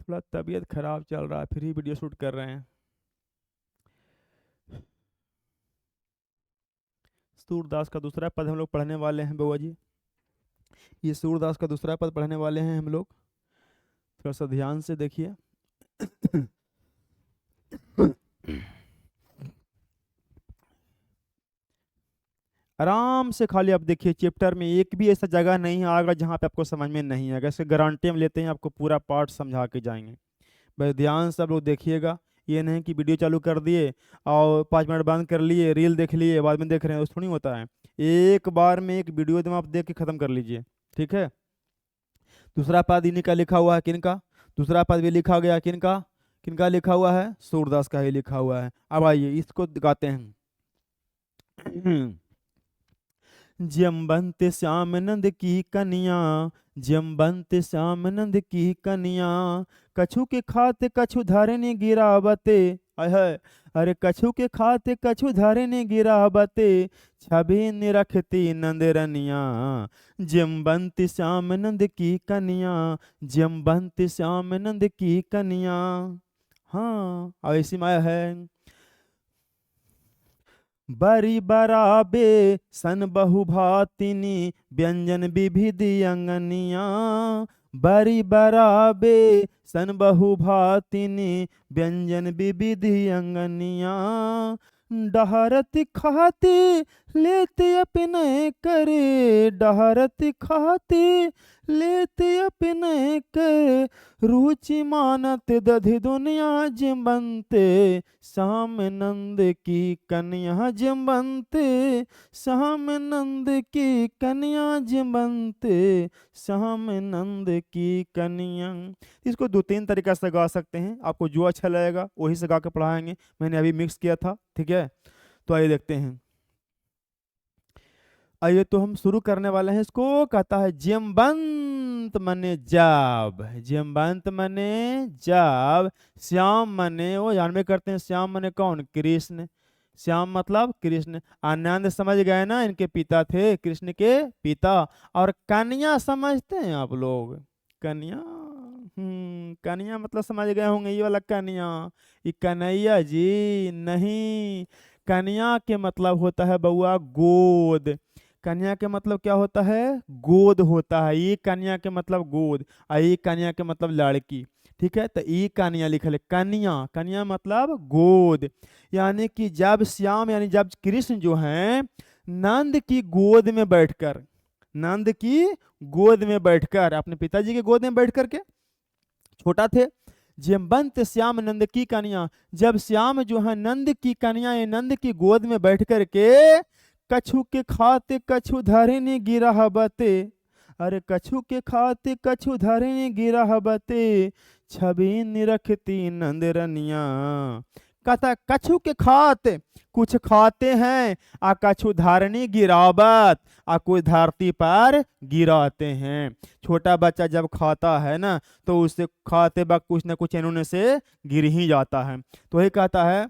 थोड़ा तबीयत खराब चल रहा है, फिर ही वीडियो शूट कर रहे हैं। सूरदास का दूसरा पद हम लोग पढ़ने वाले हैं बउआ जी। ये सूरदास का दूसरा पद पढ़ने वाले हैं हम लोग, थोड़ा सा ध्यान से देखिए। आराम से खाली आप देखिए, चैप्टर में एक भी ऐसा जगह नहीं आएगा जहाँ पे आपको समझ में नहीं आएगा। इसके गारंटी हम लेते हैं, आपको पूरा पाठ समझा के जाएंगे। बस ध्यान से आप लोग देखिएगा, ये नहीं कि वीडियो चालू कर दिए और 5 मिनट बंद कर लिए, रील देख लिए, बाद में देख रहे हैं, उस थोड़ी होता है। एक बार में एक वीडियो एकदम आप देख के ख़त्म कर लीजिए, ठीक है। दूसरा पद इन्हीं का लिखा हुआ है, किनका? दूसरा पद भी लिखा गया, किनका किनका लिखा हुआ है? सूरदास का ही लिखा हुआ है। अब आइए इसको गाते हैं। जम्बंत श्याम नंद की कन्या, जम्बंत श्याम नंद की कन्या, कछु के खाते कछु धरने गिरावते। है अरे कछु के खाते कछु धरने गिरावते, छवि निरखती नंद रनिया। जम्बंत श्याम नंद की कन्या, जम्बंत श्याम नंद की कन्या। हाँ ऐसी माया है। बरी बराबे सन बहुभातिनी, व्यंजन विविधि अंगनिया। बरी बराबे सन बहुभातिनी, व्यंजन विविधि अंगनिया। डहरत खाते लेते अपने करे, डहरत खाते लेते अपने करे, रुचि मानत दधि दुनिया जिमबंते, श्याम नंद की कन्या जिमबंते, श्याम नंद की कन्या जिमबंते, श्याम नंद की कन्या। इसको 2-3 तरीका से गा सकते हैं, आपको जो अच्छा लगेगा वही से गा के पढ़ाएंगे। मैंने अभी मिक्स किया था, ठीक है। तो आइए देखते हैं। आइए तो हम शुरू करने वाले हैं। इसको कहता है जम्बंत मने जब, जम्बंत मने जब, श्याम मने वो जानवे करते हैं, श्याम मने कौन? कृष्ण। श्याम मतलब कृष्ण। आनंद समझ गए ना, इनके पिता थे, कृष्ण के पिता। और कन्या समझते हैं आप लोग? कन्या, कन्या मतलब समझ गए होंगे, ये वाला कन्या, ये कन्हैया जी नहीं। कन्या के मतलब होता है बउआ गोद। कन्या के मतलब क्या होता है? गोद होता है। ये कन्या के मतलब गोद, और ये कन्या के मतलब लड़की, ठीक है। तो ये कन्या लिखल है, कन्या, कन्या मतलब गोद। यानी कि जब श्याम यानी जब कृष्ण जो हैं नंद की गोद में बैठकर, नंद की गोद में बैठकर, अपने पिताजी के गोद में बैठ करके छोटा थे। जम्बंत श्याम नंद की कन्या, जब श्याम जो है नंद की कन्या ये नंद की गोद में बैठ करके, कछु के खाते कछु धरने गिरावते। अरे कछु के खाते कछु धरने गिरावते, छवि निरखती नंद रनिया। कहता कछु के खाते, कुछ खाते हैं, आ कछु धारणी गिरावत, आ कुछ धरती पर गिराते हैं। छोटा बच्चा जब खाता है ना, तो उससे खाते वक्त कुछ ना कुछ इन्होंने से गिर ही जाता है। तो वही कहता है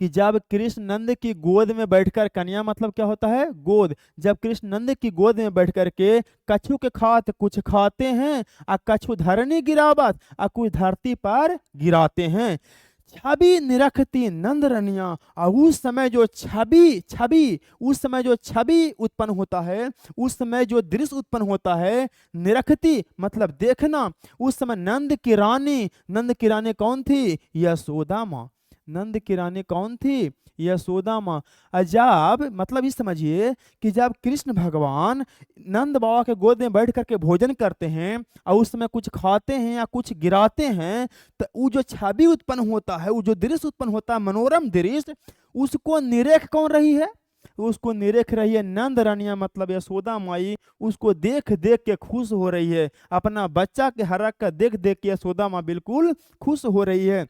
कि जब कृष्ण नंद की गोद में बैठकर, कन्या मतलब क्या होता है, गोद, जब कृष्ण नंद की गोद में बैठ करके कछु के खात कुछ खाते हैं, आ कछु धरनी गिरावत, आ कुछ धरती पर गिराते हैं। छवि निरखती नंद रनिया, और उस समय जो छवि छवि उस समय जो छवि उत्पन्न होता है, उस समय जो दृश्य उत्पन्न होता है, निरखती मतलब देखना, उस समय नंद की रानी कौन थी, यशोदा माँ। नंद की रानी कौन थी, यशोदा माँ। अजाब मतलब इस समझिए कि जब कृष्ण भगवान नंद बाबा के गोद में बैठ करके भोजन करते हैं और उस समय कुछ खाते हैं या कुछ गिराते हैं, तो वो जो छवि उत्पन्न होता है, वो जो दृश्य उत्पन्न होता है, मनोरम दृश्य, उसको निरेख कौन रही है, उसको निरेख रही है नंद रानिया मतलब यशोदा माई। उसको देख देख के खुश हो रही है, अपना बच्चा के हरकत देख देख के यशोदा माँ बिल्कुल खुश हो रही है।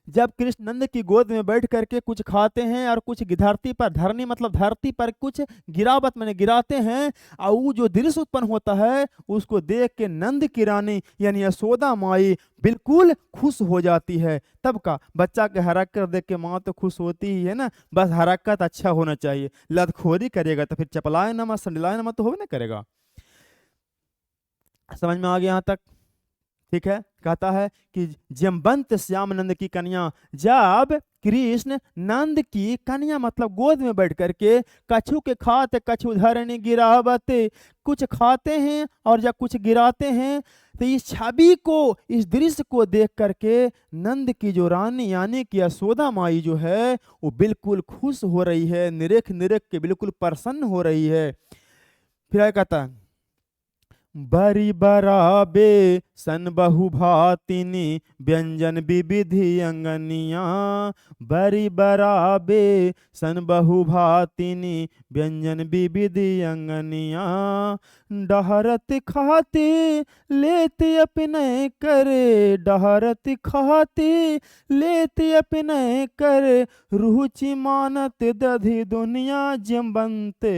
जब कृष्ण नंद की गोद में बैठ करके कुछ खाते हैं और कुछ धरती पर, धरनी मतलब धरती पर कुछ गिरावत मैंने गिराते हैं, और वो जो दृश्य उत्पन्न होता है उसको देख के नंद की रानी यानी यशोदा माई बिल्कुल खुश हो जाती है। तब का बच्चा के हरकत देख के माँ तो खुश होती ही है ना, बस हरकत अच्छा होना चाहिए, लतखोरी करेगा तो फिर चपलाए नमा संडिलाए नमा तो हो ना करेगा। समझ में आ गया यहाँ तक, ठीक है। कहता है कि जमवंत श्याम नंद की कन्या, जब कृष्ण नंद की कन्या मतलब गोद में बैठ करके कछु के खाते कछु धरनी गिरावते, कुछ खाते हैं और जब कुछ गिराते हैं, तो इस छवि को, इस दृश्य को देख करके नंद की जो रानी यानी कि यशोदा माई जो है वो बिल्कुल खुश हो रही है, निरेख निरेख के बिल्कुल प्रसन्न हो रही है। फिर क्या कहता है, बरी बराबे सन बहु भातिनी व्यंजन विविधि अंगनिया, बरी बराबे सन बहु भातिनी व्यंजन विविधि अंगनिया, डहरत खाते लेते अपने करे, डहरत खाते लेते अपने करे, रुचि मानत दधि दुनिया जमवंते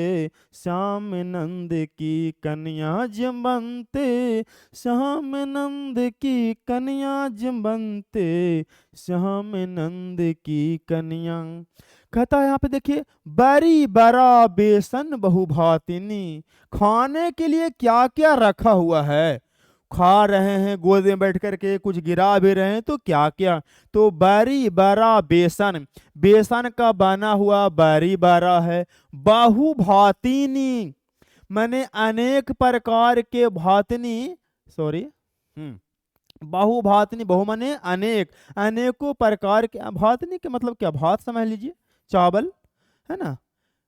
श्याम नंद की कन्या, जमवंते श्याम नंद की कन्या, जमवंते श्याम नंद की कन्या। कहता है यहाँ पे देखिए, बरी बरा बेसन बहुभातिनी, खाने के लिए क्या क्या रखा हुआ है, खा रहे हैं गोद में बैठ करके, कुछ गिरा भी रहे हैं तो क्या क्या, तो बरी बरा बेसन, बेसन का बना हुआ बरी बरा है, बहुभातिनी माने अनेक प्रकार के, भातनी सॉरी बहुभातनी, बहु माने अनेक, अनेकों प्रकार के, भातनी के मतलब क्या, भात समझ लीजिए, चावल है ना,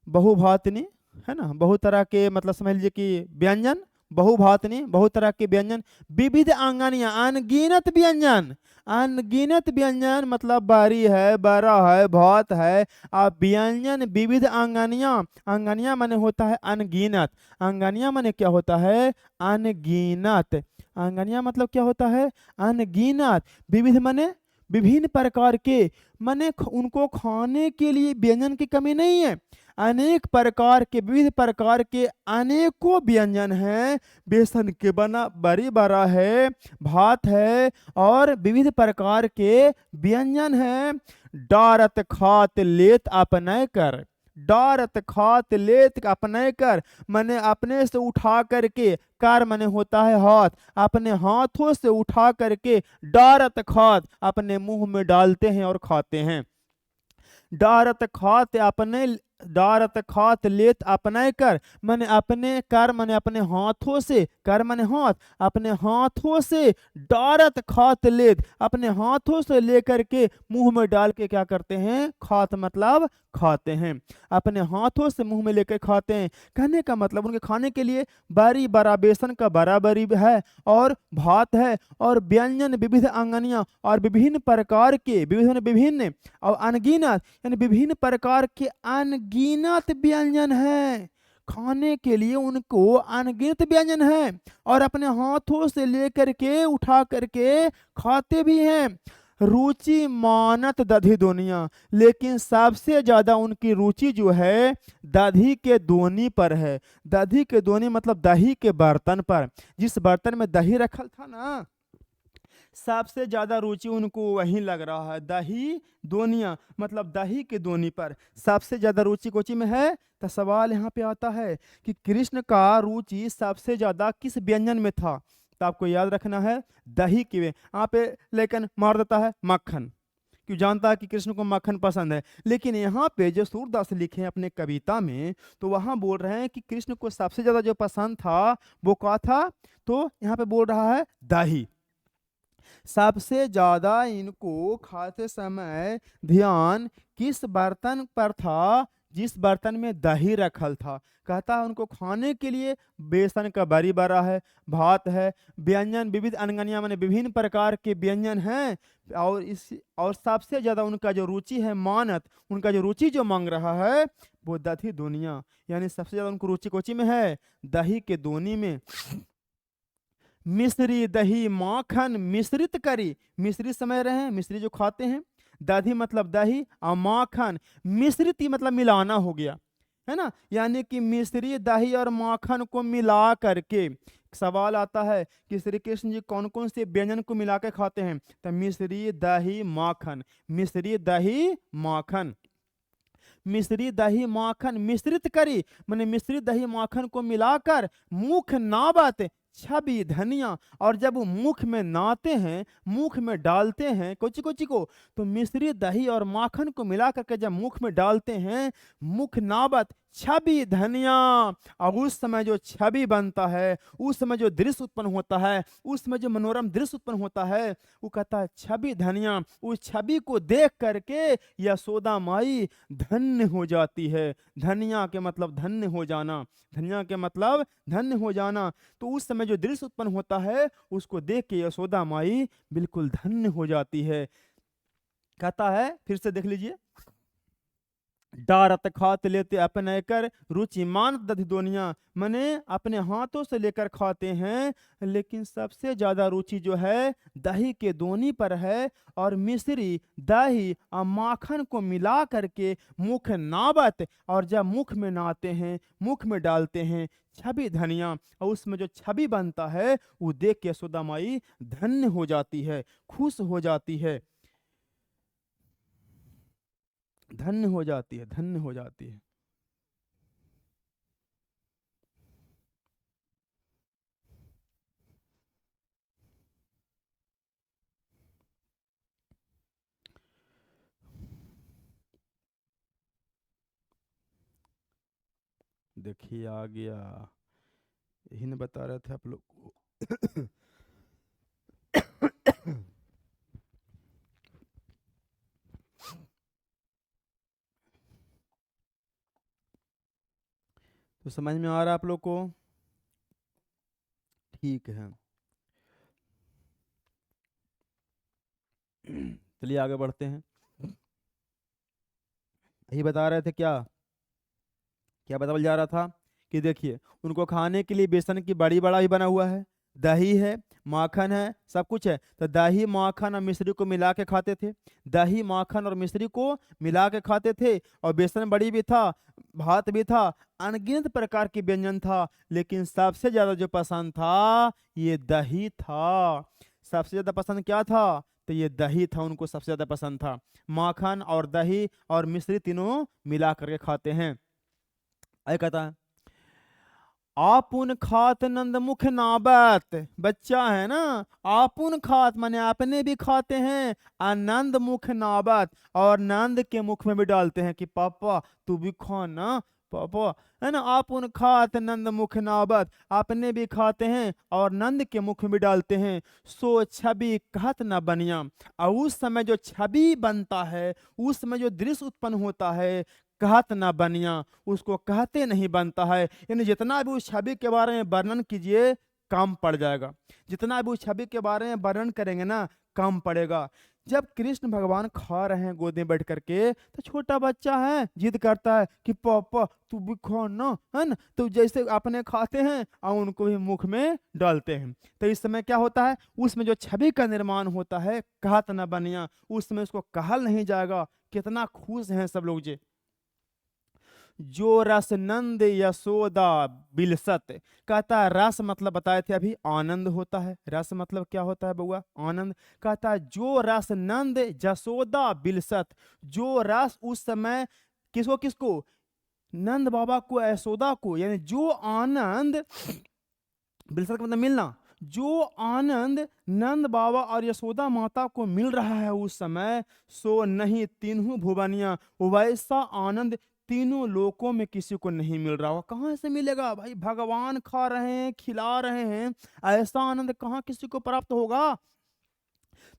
बहुभातनी है ना, बहु तरह के मतलब समझ लीजिए कि व्यंजन, बहुभातनी बहु तरह के व्यंजन, विविध आंगनिया अनगिनत व्यंजन, अनगिनत व्यंजन मतलब बारी है, बड़ा है, भात है, अब व्यंजन विविध आंगनिया, आंगनिया माने होता है अनगिनत, आंगनिया माने क्या होता है, अनगिनत, आंगनिया मतलब क्या होता है, अनगिनत, विविध माने विभिन्न प्रकार के, माने उनको खाने के लिए व्यंजन की कमी नहीं है, अनेक प्रकार के, विविध प्रकार के अनेकों व्यंजन हैं, बेसन के बना बड़ी बड़ा है, भात है और विविध प्रकार के व्यंजन हैं, डारत खात लेत अपने कर, डारत खात लेत अपने कर माने अपने से उठा करके, कर माने होता है हाथ, अपने हाथों से उठा करके, डारत खात अपने मुंह में डालते हैं और खाते हैं, डारत खात अपने, डारत खात लेत अपने कर माने अपने कर माने अपने हाथों से, कर माने हाथ, अपने हाथों से, डारत खात लेत अपने हाथों से लेकर के मुंह में डाल के क्या करते हैं, खात मतलब खाते हैं, अपने हाथों से मुंह में लेकर खाते हैं। कहने का मतलब उनके खाने के लिए बारी बरा बेसन का बराबरी है और भात है और व्यंजन विविध आंगनियां और विभिन्न प्रकार के, विविध विभिन्न और अनगिनत यानी विभिन्न प्रकार के अनगिनत व्यंजन है, खाने के लिए उनको अनगिनत व्यंजन है और अपने हाथों से लेकर के उठा करके खाते भी हैं। रुचि मानत दधी दुनिया, लेकिन सबसे ज्यादा उनकी रुचि जो है दधी के दोनी पर है, दधी के दोनी मतलब दही के बर्तन पर, जिस बर्तन में दही रखल था ना, सबसे ज्यादा रुचि उनको वहीं लग रहा है, दही दोनिया मतलब दही के दोनी पर सबसे ज्यादा रुचि कोची में है। तो सवाल यहाँ पे आता है कि कृष्ण का रुचि सबसे ज्यादा किस व्यंजन में था। तो आपको याद रखना है दही के। यहाँ पे लेकिन मार देता है मक्खन, क्यों जानता है कि कृष्ण को मक्खन पसंद है। लेकिन यहाँ पे जो सूरदास लिखे हैं अपने कविता में, तो वहां बोल रहे हैं कि कृष्ण को सबसे ज्यादा जो पसंद था वो क्या था। तो यहाँ पे बोल रहा है दही। सबसे ज्यादा इनको खाते समय ध्यान किस बर्तन पर था, जिस बर्तन में दही रखल था। कहता है उनको खाने के लिए बेसन का बड़ी बड़ा है, भात है, व्यंजन विविध अनगनिया माने विभिन्न प्रकार के व्यंजन हैं। और सबसे ज्यादा उनका जो रुचि है मानत, उनका जो रुचि जो मांग रहा है वो दही दुनिया, यानी सबसे ज्यादा उनको रुचि कोची में है, दही के दोनी में। मिश्री दही माखन मिश्रित करी, मिश्री समझ रहे हैं, मिश्री जो खाते हैं, दही मतलब दही और माखन मिश्रित मतलब मिलाना हो गया, है ना। यानी कि मिश्री दही और माखन को मिला करके सवाल आता है कि श्री कृष्ण जी कौन कौन से व्यंजन को मिला के खाते हैं। तो मिश्री दही माखन, मिश्री दही माखन, मिश्री दही माखन मिश्रित करी मैंने मिश्री दही माखन को मिलाकर मुख नाबत छवि धनिया। और जब वो मुख में नाते हैं, मुख में डालते हैं कोची कोची को, तो मिश्री दही और माखन को मिला करके जब मुख में डालते हैं, मुख नाबत छवि धनिया। और उस समय जो छवि बनता है, उस समय जो दृश्य उत्पन्न होता है, उस समय जो मनोरम दृश्य उत्पन्न होता है, वो कहता है छवि धनिया। उस छवि को देख करके यशोदा माई धन्य हो जाती है। धनिया के मतलब धन्य हो जाना, धनिया के मतलब धन्य हो जाना। तो उस समय जो दृश्य उत्पन्न होता है उसको देख के यशोदा माई बिल्कुल धन्य हो जाती है। कहता है फिर से देख लीजिए, डारत खात लेते अपने कर रुचि मान दधि दोनिया, मने अपने हाथों से लेकर खाते हैं, लेकिन सबसे ज्यादा रुचि जो है दही के दोनी पर है। और मिश्री दही और माखन को मिला करके मुख नाबत, और जब मुख में नाते हैं, मुख में डालते हैं छवि धनिया, और उसमें जो छवि बनता है वो देख के यशोदा माई धन्य हो जाती है, खुश हो जाती है, धन्य हो जाती है, धन्य हो जाती है। देखिए आ गया, यही न बता रहे थे आप लोग को। तो समझ में आ रहा है आप लोग को? ठीक है, चलिए आगे बढ़ते हैं। यही बता रहे थे क्या, क्या बतावल जा रहा था कि देखिए उनको खाने के लिए बेसन की बड़ी बड़ा भी बना हुआ है, दही है, माखन है, सब कुछ है। तो दही माखन और मिश्री को मिला के खाते थे, दही माखन और मिश्री को मिला के खाते थे। और बेसन बड़ी भी था, भात भी था, अनगिनत प्रकार के व्यंजन था। लेकिन सबसे ज्यादा जो पसंद था ये दही था। सबसे ज्यादा पसंद क्या था, तो ये दही था, उनको सबसे ज्यादा पसंद था। माखन और दही और मिश्री तीनों मिला करके खाते हैं। ऐ कहता है आपुन खात नंद मुख नाबत, बच्चा है ना, आपुन खात माने अपने भी खाते हैं, आनंद मुख नाबत, और नंद के मुख में भी डालते हैं कि पापा तू भी खा ना पापा, है ना। आपुन खात नंद मुख नाबत, अपने भी खाते हैं और नंद के मुख में भी डालते हैं। सो छवि कहत न बनिया, और उस समय जो छवि बनता है, उस समय जो दृश्य उत्पन्न होता है, कहत ना बनिया, उसको कहते नहीं बनता है। यानी जितना भी उस छवि के बारे में वर्णन कीजिए कम पड़ जाएगा, जितना भी उस छवि के बारे में वर्णन करेंगे ना कम पड़ेगा। जब कृष्ण भगवान खा रहे हैं गोद में बैठ करके, तो छोटा बच्चा है जिद करता है कि पापा तू भी खा ना, है ना। तो जैसे अपने खाते हैं और उनको भी मुख में डालते हैं। तो इस समय क्या होता है, उसमें जो छवि का निर्माण होता है कहत ना बनिया, उस समय उसको कहल नहीं जाएगा। कितना खुश हैं सब लोग जी। जो रस नंद यशोदा बिलसत। कहता है रस मतलब बताए थे अभी आनंद होता है। रस मतलब क्या होता है बउआ? आनंद। कहता है जो रस नंद यशोदा बिलसत, जो रस उस समय किसको किसको? नंद बाबा को, यशोदा को, यानी जो आनंद, बिलसत का मतलब मिलना, जो आनंद नंद बाबा और यशोदा माता को मिल रहा है उस समय, सो नहीं तीनों भुवनिया, वैसा आनंद तीनों लोकों में किसी को नहीं मिल रहा होगा। कहाँ से मिलेगा भाई? भगवान खा रहे हैं, खिला रहे हैं, ऐसा आनंद कहाँ किसी को प्राप्त होगा?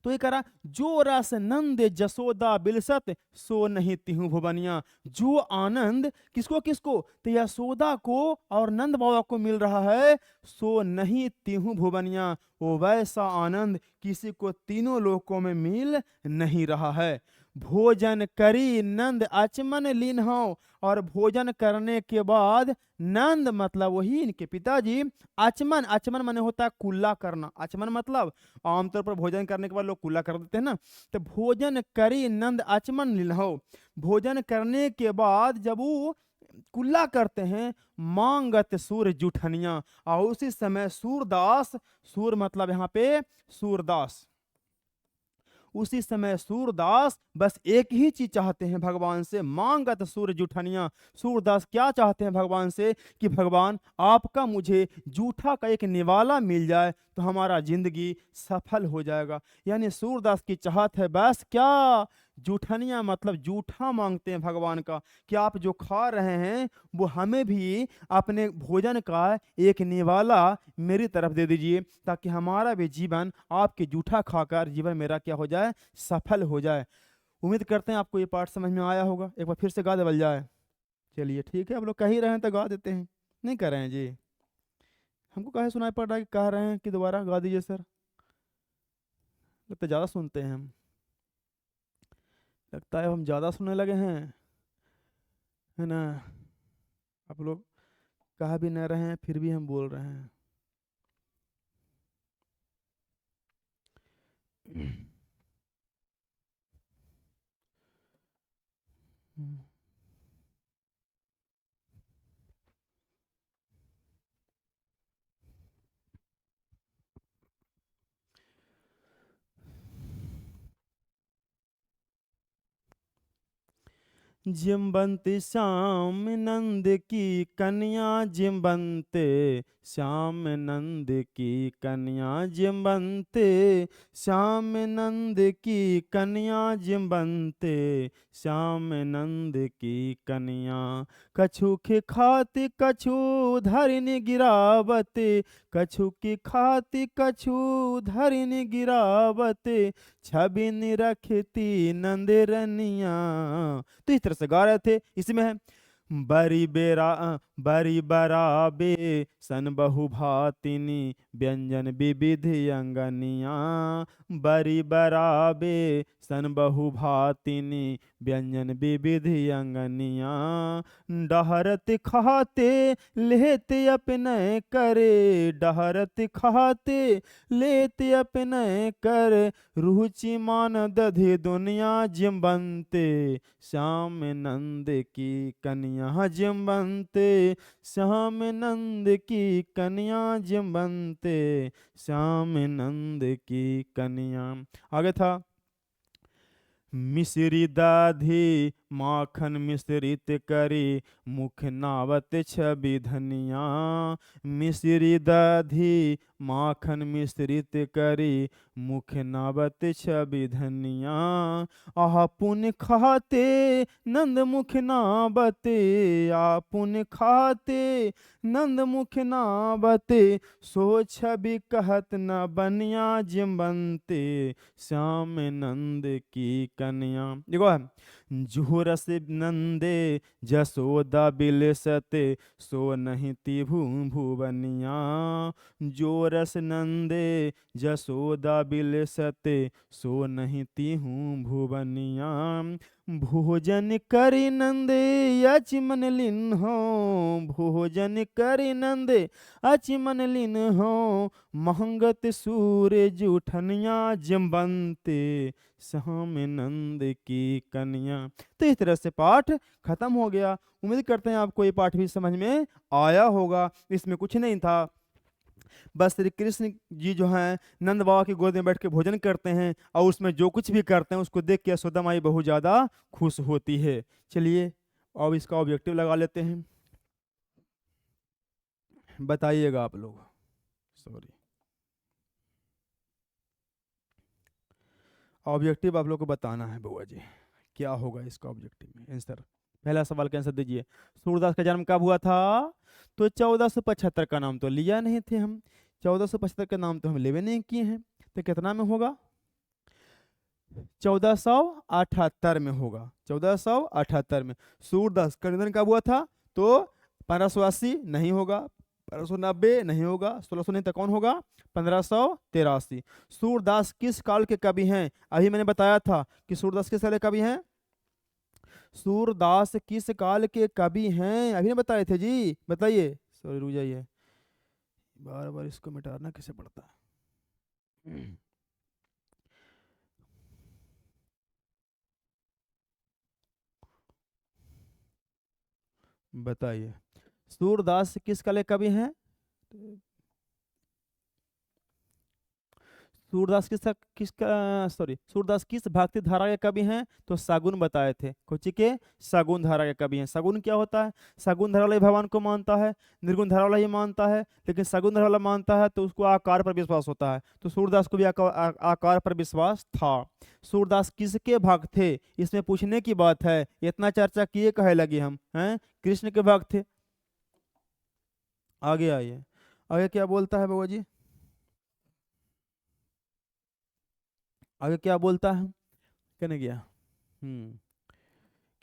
तो ये करा, जो रस नंद जसोदा बिलसत, सो नहीं तिहु भुवनिया। जो आनंद किसको किसको? तो यशोदा को और नंद बाबा को मिल रहा है, सो नहीं तिहु भुवनिया, वो वैसा आनंद किसी को तीनों लोकों में मिल नहीं रहा है। भोजन करी नंद अचमन लीन हो, और भोजन करने के बाद नंद मतलब वही इनके पिताजी, आचमन, आचमन माने होता है कुल्ला करना। आचमन मतलब आमतौर पर भोजन करने के बाद लोग कुल्ला कर देते हैं ना, तो भोजन करी नंद आचमन लीन हो, भोजन करने के बाद जब वो कुल्ला करते हैं, मांगत सूर जुठनिया, और उसी समय सूरदास, सूर मतलब यहाँ पे सूरदास, उसी समय सूरदास बस एक ही चीज चाहते हैं भगवान से, मांगत सूर जूठनिया। सूरदास क्या चाहते हैं भगवान से? कि भगवान आपका मुझे जूठा का एक निवाला मिल जाए तो हमारा जिंदगी सफल हो जाएगा। यानी सूरदास की चाहत है बस क्या? जूठनिया मतलब जूठा मांगते हैं भगवान का, कि आप जो खा रहे हैं वो हमें भी अपने भोजन का एक निवाला मेरी तरफ दे दीजिए, ताकि हमारा भी जीवन आपके जूठा खाकर जीवन मेरा क्या हो जाए? सफल हो जाए। उम्मीद करते हैं आपको ये पाठ समझ में आया होगा। एक बार फिर से गा दे बल जाए। चलिए ठीक है, आप लोग कह ही रहे हैं तो गा देते हैं। नहीं कर रहे हैं जी? हमको कहे सुनाई पड़ रहा है कि कह रहे हैं कि दोबारा गा दीजिए सर। लगता है ज़्यादा सुनते हैं हम, लगता है हम ज़्यादा सुनने लगे हैं, है ना? आप लोग कह भी नहीं रहे हैं फिर भी हम बोल रहे हैं। जिम्बंती श्याम नंद की कन्या, जिम्बंते श्याम नंद की कन्या, जिम्बंते श्याम नंद की कन्या, जिम्बंते श्याम नंद की कन्या। कछु के खाति कछु धरिन गिरावते, कछु की खाति कछु धरिन गिरावते, छवि रखती नंदरनिया। तो इस तरह से गा रहे थे। इसमें है बरी बराबे सन बहु भातिनी, व्यंजन विविध अंगनिया। बरी बराबे सन बहु भातिनी, व्यंजन विविध अंगनिया। डहरत खाते लेते अपने करे, डहरत खाते लेते अपने कर, रुचि मान दधे दुनिया, जिम्बंते श्याम नंद की कन्या, जिम्बंते श्याम नंद की कन्या, जिम्बंते श्याम नंद की कन्या। आगे था मिश्री दाधी माखन मिश्रित करी, मुख नावत छवि धनिया। मिश्री दाधी माखन मिश्रित करी, मुख नावत छवि धनिया। आपुन खाते नंद मुख नावते, आपुन खाते नंद मुख नावते, सो छवि कहत न बनिया, जिम्बंते श्याम नंद की कन्या। देखो है जुहरस नंदे जसोदा बिलसते, सो नहीं तिभु भुवनिया। जोरस नंदे जसोदा बिलसते, सो नहीं तिहु भुवनिया। भोजन करि नंदे अचमन लीन हो, भोजन करि नंदे अचमन लीन हो, महंगत सूरज उठनिया, जिम्बंते श्याम नंद की कन्या। हाँ, तो इस तरह से पाठ खत्म हो गया। उम्मीद करते हैं आपको ये पाठ भी समझ में आया होगा। इसमें कुछ नहीं था, बस श्री कृष्ण जी जो हैं नंद बाबा की गोद में बैठ के भोजन करते हैं और उसमें जो कुछ भी करते हैं उसको देख के यशोदा माई बहुत ज़्यादा खुश होती है। चलिए अब इसका ऑब्जेक्टिव लगा लेते हैं, बताइएगा आप लोग। सॉरी, ऑब्जेक्टिव आप लोग को बताना है बुआ जी, क्या होगा इसका ऑब्जेक्टिव में आंसर। पहला सवाल का आंसर दीजिए। सूरदास का जन्म कब हुआ था? तो 1475 का नाम तो लिया नहीं थे हम, 1475 का नाम तो हम लेवे नहीं किए हैं, तो कितना में होगा? 1478 में होगा, 1478 में। सूरदास का निधन कब हुआ था? तो 1580 नहीं होगा, 1590 नहीं होगा, 1600 नहीं तो कौन होगा? 1583। सूरदास किस काल के कवि हैं? अभी मैंने बताया था कि सूरदास किस काल के कवि हैं। सूरदास किस काल के कवि हैं अभी ने बताए थे जी, बताइए। सॉरी रुक जाइए, बार बार इसको मिटाना कैसे पड़ता है। बताइए सूरदास किस काल के कवि हैं? सूरदास सूरदास किस भक्ति धारा के कवि हैं? तो सगुन बताए थे, कुछ के सगुन धारा के कवि हैं। सगुन क्या होता है? सगुन धारा वाला ही भगवान को मानता है, निर्गुण धारा वाला ही मानता है, लेकिन सगुन धारा वाला मानता है तो उसको आकार पर विश्वास होता है। तो सूरदास को भी आकार पर विश्वास था। सूरदास किसके भक्त थे? इसमें पूछने की बात है, इतना चर्चा किए कहे लगे हम हैं, कृष्ण के भक्त थे। आगे आइए, आगे क्या बोलता है बाबा जी, आगे क्या बोलता है, कहने गया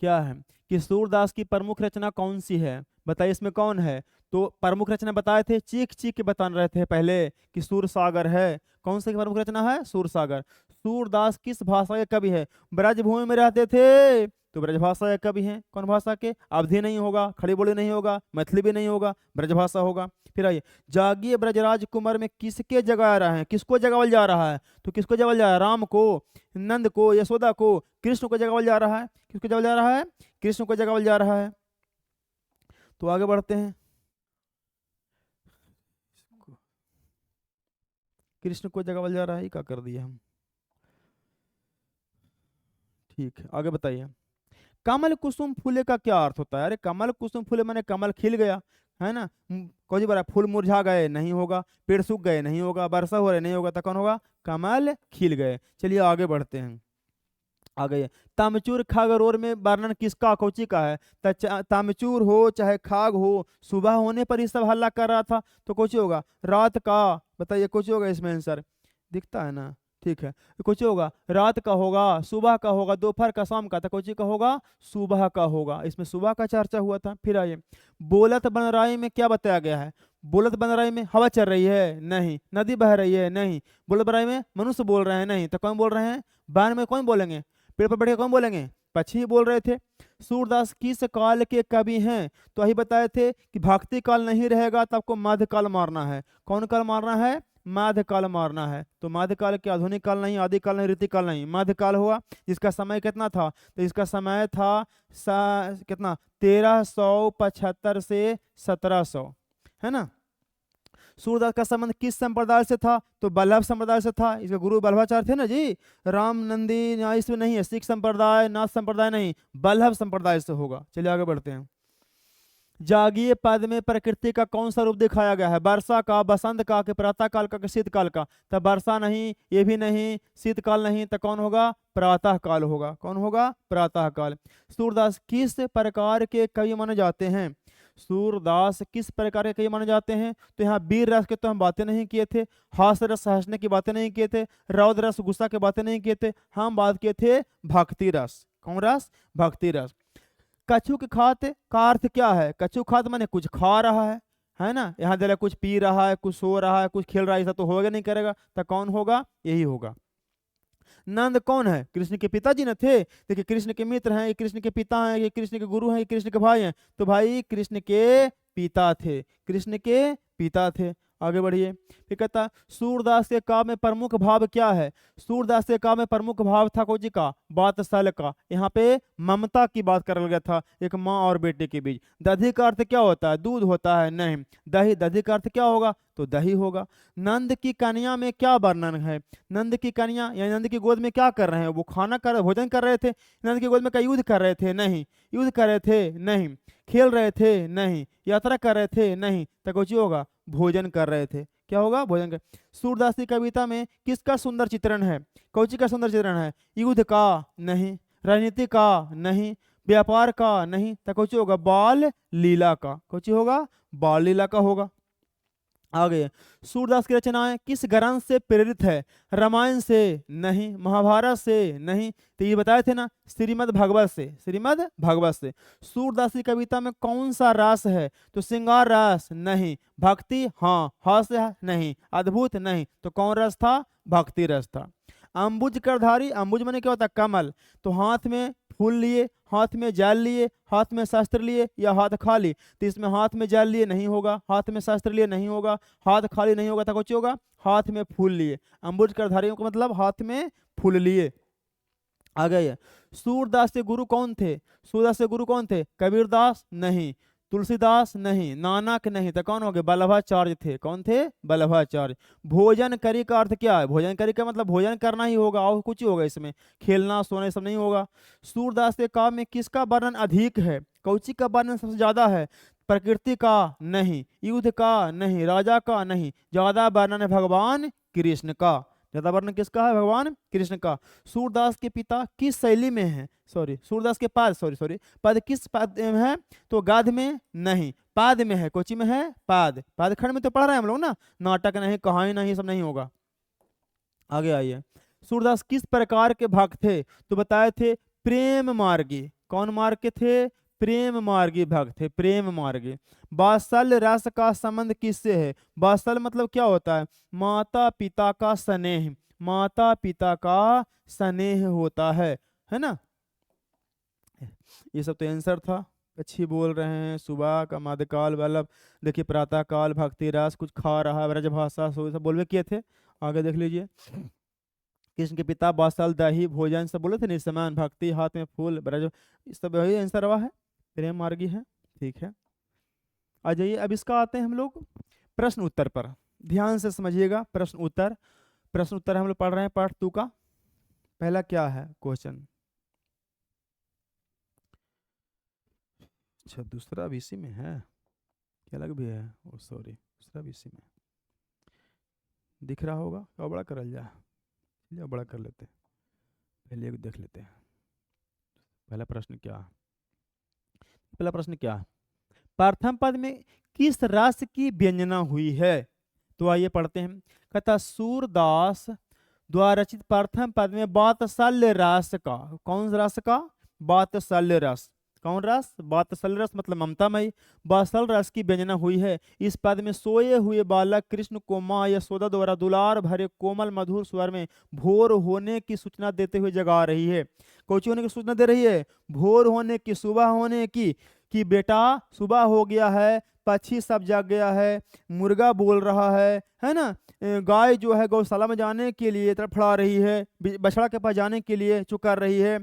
क्या है कि सूरदास की प्रमुख रचना कौन सी है? बताइए इसमें कौन है? तो प्रमुख रचना बताए थे, चीख चीख के बता रहे थे पहले कि सूर सागर है। कौन सी प्रमुख रचना है? सूर सागर। सूरदास किस भाषा के कवि है? ब्रजभूमि में रहते थे तो ब्रजभाषा के कवि हैं। कौन भाषा के? अवधी नहीं होगा, खड़ी बोली नहीं होगा, मैथिली भी नहीं होगा, ब्रजभाषा होगा। फिर आइए, जागिए ब्रजराज कुमार में किसके जगा रहा है? किसको जगावल जा रहा है? तो किसको जगावल जा रहा है? राम को, नंद को, यशोदा को, कृष्ण को जगावल जा रहा है। किसको जगावल जा रहा है? कृष्ण को जगावल जा रहा है। तो आगे बढ़ते हैं, कृष्ण को जगावल जा रहा है, क्या कर दिया हम। ठीक है आगे बताइए। कमल कुसुम फूले का क्या अर्थ होता है? अरे कमल कुसुम फूले माने कमल खिल गया है ना। कौन बड़ा फूल मुरझा गए नहीं होगा, पेड़ सूख गए नहीं होगा, वर्षा हो रही नहीं होगा, तो कौन होगा? कमल खिल गए। चलिए आगे बढ़ते हैं। आ गए तामचूर खागरोर में वर्णन किसका, कौची का है? तामचूर हो चाहे खाग हो, सुबह होने पर ही सब हल्ला कर रहा था, तो कौची होगा? रात का। बताइए कौची होगा इसमें आंसर, दिखता है ना? ठीक है, कुछ होगा रात का होगा, सुबह का होगा, दोपहर का, शाम का, तो कुछ का होगा? सुबह का होगा। इसमें सुबह का चर्चा हुआ था। फिर आइए, बोलत बनराई में क्या बताया गया है? बोलत बनराई में हवा चल रही है? नहीं। नदी बह रही है? नहीं। बोलत बनराई में मनुष्य बोल रहे हैं? नहीं। तो कौन बोल रहे हैं? बान में कौन बोलेंगे? पेड़ पर बैठे कौन बोलेंगे? पक्षी बोल रहे थे। सूरदास किस काल के कवि हैं? तो यही बताए थे कि भक्ति काल नहीं रहेगा तो आपको मध्यकाल मारना है। कौन काल मारना है? मध्यकाल मारना है। तो मध्यकाल के आधुनिक काल नहीं, आदिकाल नहीं, ऋतुकाल नहीं, मध्यकाल हुआ। जिसका समय कितना था? तो इसका समय था कितना? 1375 से 1700, है ना। सूरदास का संबंध किस संप्रदाय से था? तो बल्लभ संप्रदाय से था। इसके गुरु बल्लभाचार्य थे ना जी। राम नंदी इसमें नहीं है, सिख संप्रदाय, नाथ संप्रदाय नहीं, बल्लभ संप्रदाय से होगा। चलिए आगे बढ़ते हैं। जागिए पद में प्रकृति का कौन सा रूप दिखाया गया है? वर्षा का, बसंत का, कि प्रातः काल का, कि शीतकाल का? तब वर्षा नहीं, ये भी नहीं, शीतकाल नहीं, तो कौन होगा? प्रातः काल होगा। कौन होगा? प्रातः काल। सूरदास किस प्रकार के कवि माने जाते हैं? सूरदास किस प्रकार के कवि माने जाते हैं? तो यहाँ वीर रस के तो हम बातें नहीं किए थे, हास्य रस हंसने की बातें नहीं किए थे, रौद्र रस गुस्सा की बातें नहीं किए थे, हम बात किए थे भक्ति रस। कौन रस? भक्ति रस। कछुक खात का अर्थ क्या है? कछुक खात माने कुछ खा रहा है ना। यहाँ दे कुछ पी रहा है, कुछ सो रहा है, कुछ खेल रहा है, ऐसा तो होगा नहीं करेगा, तो कौन होगा? यही होगा। नंद कौन है? कृष्ण के पिताजी न थे। देखिए कृष्ण के मित्र हैं, ये कृष्ण के पिता हैं, ये कृष्ण के गुरु हैं, ये कृष्ण के भाई हैं। तो भाई कृष्ण के पिता थे, कृष्ण के पिता थे। आगे बढ़िए। फिर कहता है सूरदास के काव्य में प्रमुख भाव क्या है? सूरदास के काव्य में प्रमुख भाव था कौन जी का? वात्सल्य का। यहाँ पे ममता की बात कर गया था, एक माँ और बेटे के बीच। दधि का अर्थ क्या होता है? दूध होता है? नहीं। दही, दधि का अर्थ क्या होगा? तो दही होगा। नंद की कन्या में क्या वर्णन है? नंद की कन्या या नंद की गोद में क्या कर रहे हैं? वो खाना कर, भोजन कर रहे थे। नंद की गोद में क्या युद्ध कर रहे थे? नहीं। युद्ध कर रहे थे? नहीं। खेल रहे थे? नहीं। यात्रा कर रहे थे? नहीं। तो कुछ होगा, भोजन कर रहे थे। क्या होगा? भोजन कर। सूरदास की कविता में किसका सुंदर चित्रण है? कौची का सुंदर चित्रण है? युद्ध का? नहीं। राजनीति का? नहीं। व्यापार का? नहीं। तो कौची होगा? बाल लीला का। कौची होगा? बाल लीला का होगा। आगे, सूरदास की रचनाएं किस ग्रंथ से प्रेरित है? रामायण से? नहीं। महाभारत से? नहीं। तो ये बताए थे ना, श्रीमद् भागवत से। श्रीमद् भागवत से। सूरदास की कविता में कौन सा रस है? तो श्रृंगार रस? नहीं। भक्ति? हाँ। हास्य? नहीं। अद्भुत? नहीं। तो कौन रस था? भक्ति रस था। अंबुज करधारी, अंबुज माने क्या होता है? कमल। तो हाथ में फूल लिए, हाथ में जाल लिए, हाथ में शस्त्र लिए, या हाथ खाली? तो इसमें हाथ में जाल लिए नहीं होगा, हाथ में शस्त्र लिए नहीं होगा, हाथ खाली नहीं होगा, तो कुछ होगा? हाथ में फूल लिए। अंबुज करधारियों का मतलब हाथ में फूल लिए। आ गए। सूरदास के गुरु कौन थे? सूरदास के गुरु कौन थे? कबीरदास? नहीं। तुलसीदास? नहीं। नानक? नहीं। तो कौन हो गए? वल्लभाचार्य थे। कौन थे? वल्लभाचार्य। भोजन करी का अर्थ क्या है? भोजन करी का मतलब भोजन करना ही होगा, और कुछ ही होगा इसमें, खेलना सोना सब नहीं होगा। सूरदास के काव्य में किसका वर्णन अधिक है? कौची का वर्णन सबसे ज्यादा है? प्रकृति का? नहीं। युद्ध का? नहीं। राजा का? नहीं। ज्यादा वर्णन है भगवान कृष्ण का। ज्यादा वर्णन किसका है? भगवान कृष्ण का। सूरदास के पिता किस शैली में है? सॉरी, सूरदास के पाद, सॉरी, पद किस पद में है? तो गाद में? नहीं। पाद में है। कोची में है? पाद। पाद खंड में तो पढ़ रहे हैं हम लोग ना। नाटक नहीं, कहानी नहीं, सब नहीं होगा। आगे आइए। सूरदास किस प्रकार के भक्त थे? तो बताए थे प्रेम मार्गी। कौन मार्ग के थे? प्रेम मार्गी भक्त थे, प्रेम मार्गी। वात्सल्य रस का संबंध किससे है? वात्सल्य मतलब क्या होता है? माता पिता का स्नेह। माता पिता का स्नेह होता है ना। ये सब तो आंसर था। अच्छी बोल रहे हैं। सुबह का मध्यकाल मतलब देखिए, प्रातः काल भक्ति रस, कुछ खा रहा है, ब्रजभाषा, सब बोलवे किए थे। आगे देख लीजिए। कृष्ण के पिता वात्सल, दही, भोजन सब बोले थे, निसमान, भक्ति, हाथ में फूल, ब्रज, सब वही आंसर हुआ है, प्रेम मार्गी है। ठीक है, आ जाइए। अब इसका आते हैं हम लोग प्रश्न उत्तर पर। ध्यान से समझिएगा। प्रश्न उत्तर, प्रश्न उत्तर हम लोग पढ़ रहे हैं पार्ट 2 का। पहला क्या है क्वेश्चन? अच्छा, दूसरा भी इसी में है, क्या अलग भी है? ओ सॉरी, दूसरा भी इसी में दिख रहा होगा। क्या बड़ा करल जाए? चलिए बड़ा कर लेते हैं, पहले एक देख लेते हैं। पहला प्रश्न क्या है? पहला प्रश्न क्या है? प्रथम पद में किस रस की व्यंजना हुई है? तो आइए पढ़ते हैं। कहता सूरदास द्वारा रचित प्रथम पद में वात्सल्य रस का, कौन रस का? वात्सल्य रस। कौन रस? वात्सल्य रस मतलब ममतामयी। वात्सल्य रस की व्यंजना हुई है। इस पद में सोए हुए बालक कृष्ण को माँ यशोदा द्वारा दुलार भरे कोमल मधुर स्वर में भोर होने की सूचना देते हुए जगा रही है। कौची होने की सूचना दे रही है? भोर होने की, सुबह होने की, कि बेटा सुबह हो गया है, पक्षी सब जाग गया है, मुर्गा बोल रहा है ना। गाय जो है गौशाला में जाने के लिए तड़फड़ा रही है, बछड़ा के पास जाने के लिए चुकर रही है,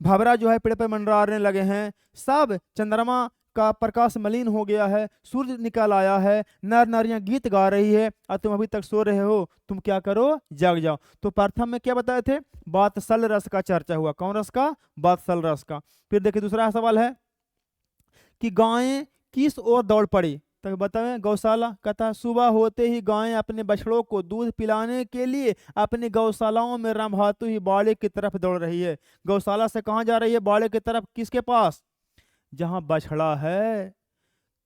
भवरा जो है पेड़ पर मंडराने लगे हैं, सब चंद्रमा का प्रकाश मलिन हो गया है, सूर्य निकल आया है, नर नारियां गीत गा रही है, और तुम अभी तक सो रहे हो, तुम क्या करो? जाग जाओ। तो प्रथम में क्या बताए थे? वात्सल्य रस का चर्चा हुआ। कौन रस का? वात्सल्य रस का। फिर देखिए दूसरा सवाल है कि गायें किस ओर दौड़ पड़ी? तो बताएं गौशाला। कहता है सुबह होते ही गायें अपने बछड़ों को दूध पिलाने के लिए अपनी गौशालाओं में रंभाती हुई बाड़े की तरफ दौड़ रही है। गौशाला से कहाँ जा रही है? बाड़े की तरफ। किसके पास? जहाँ बछड़ा है।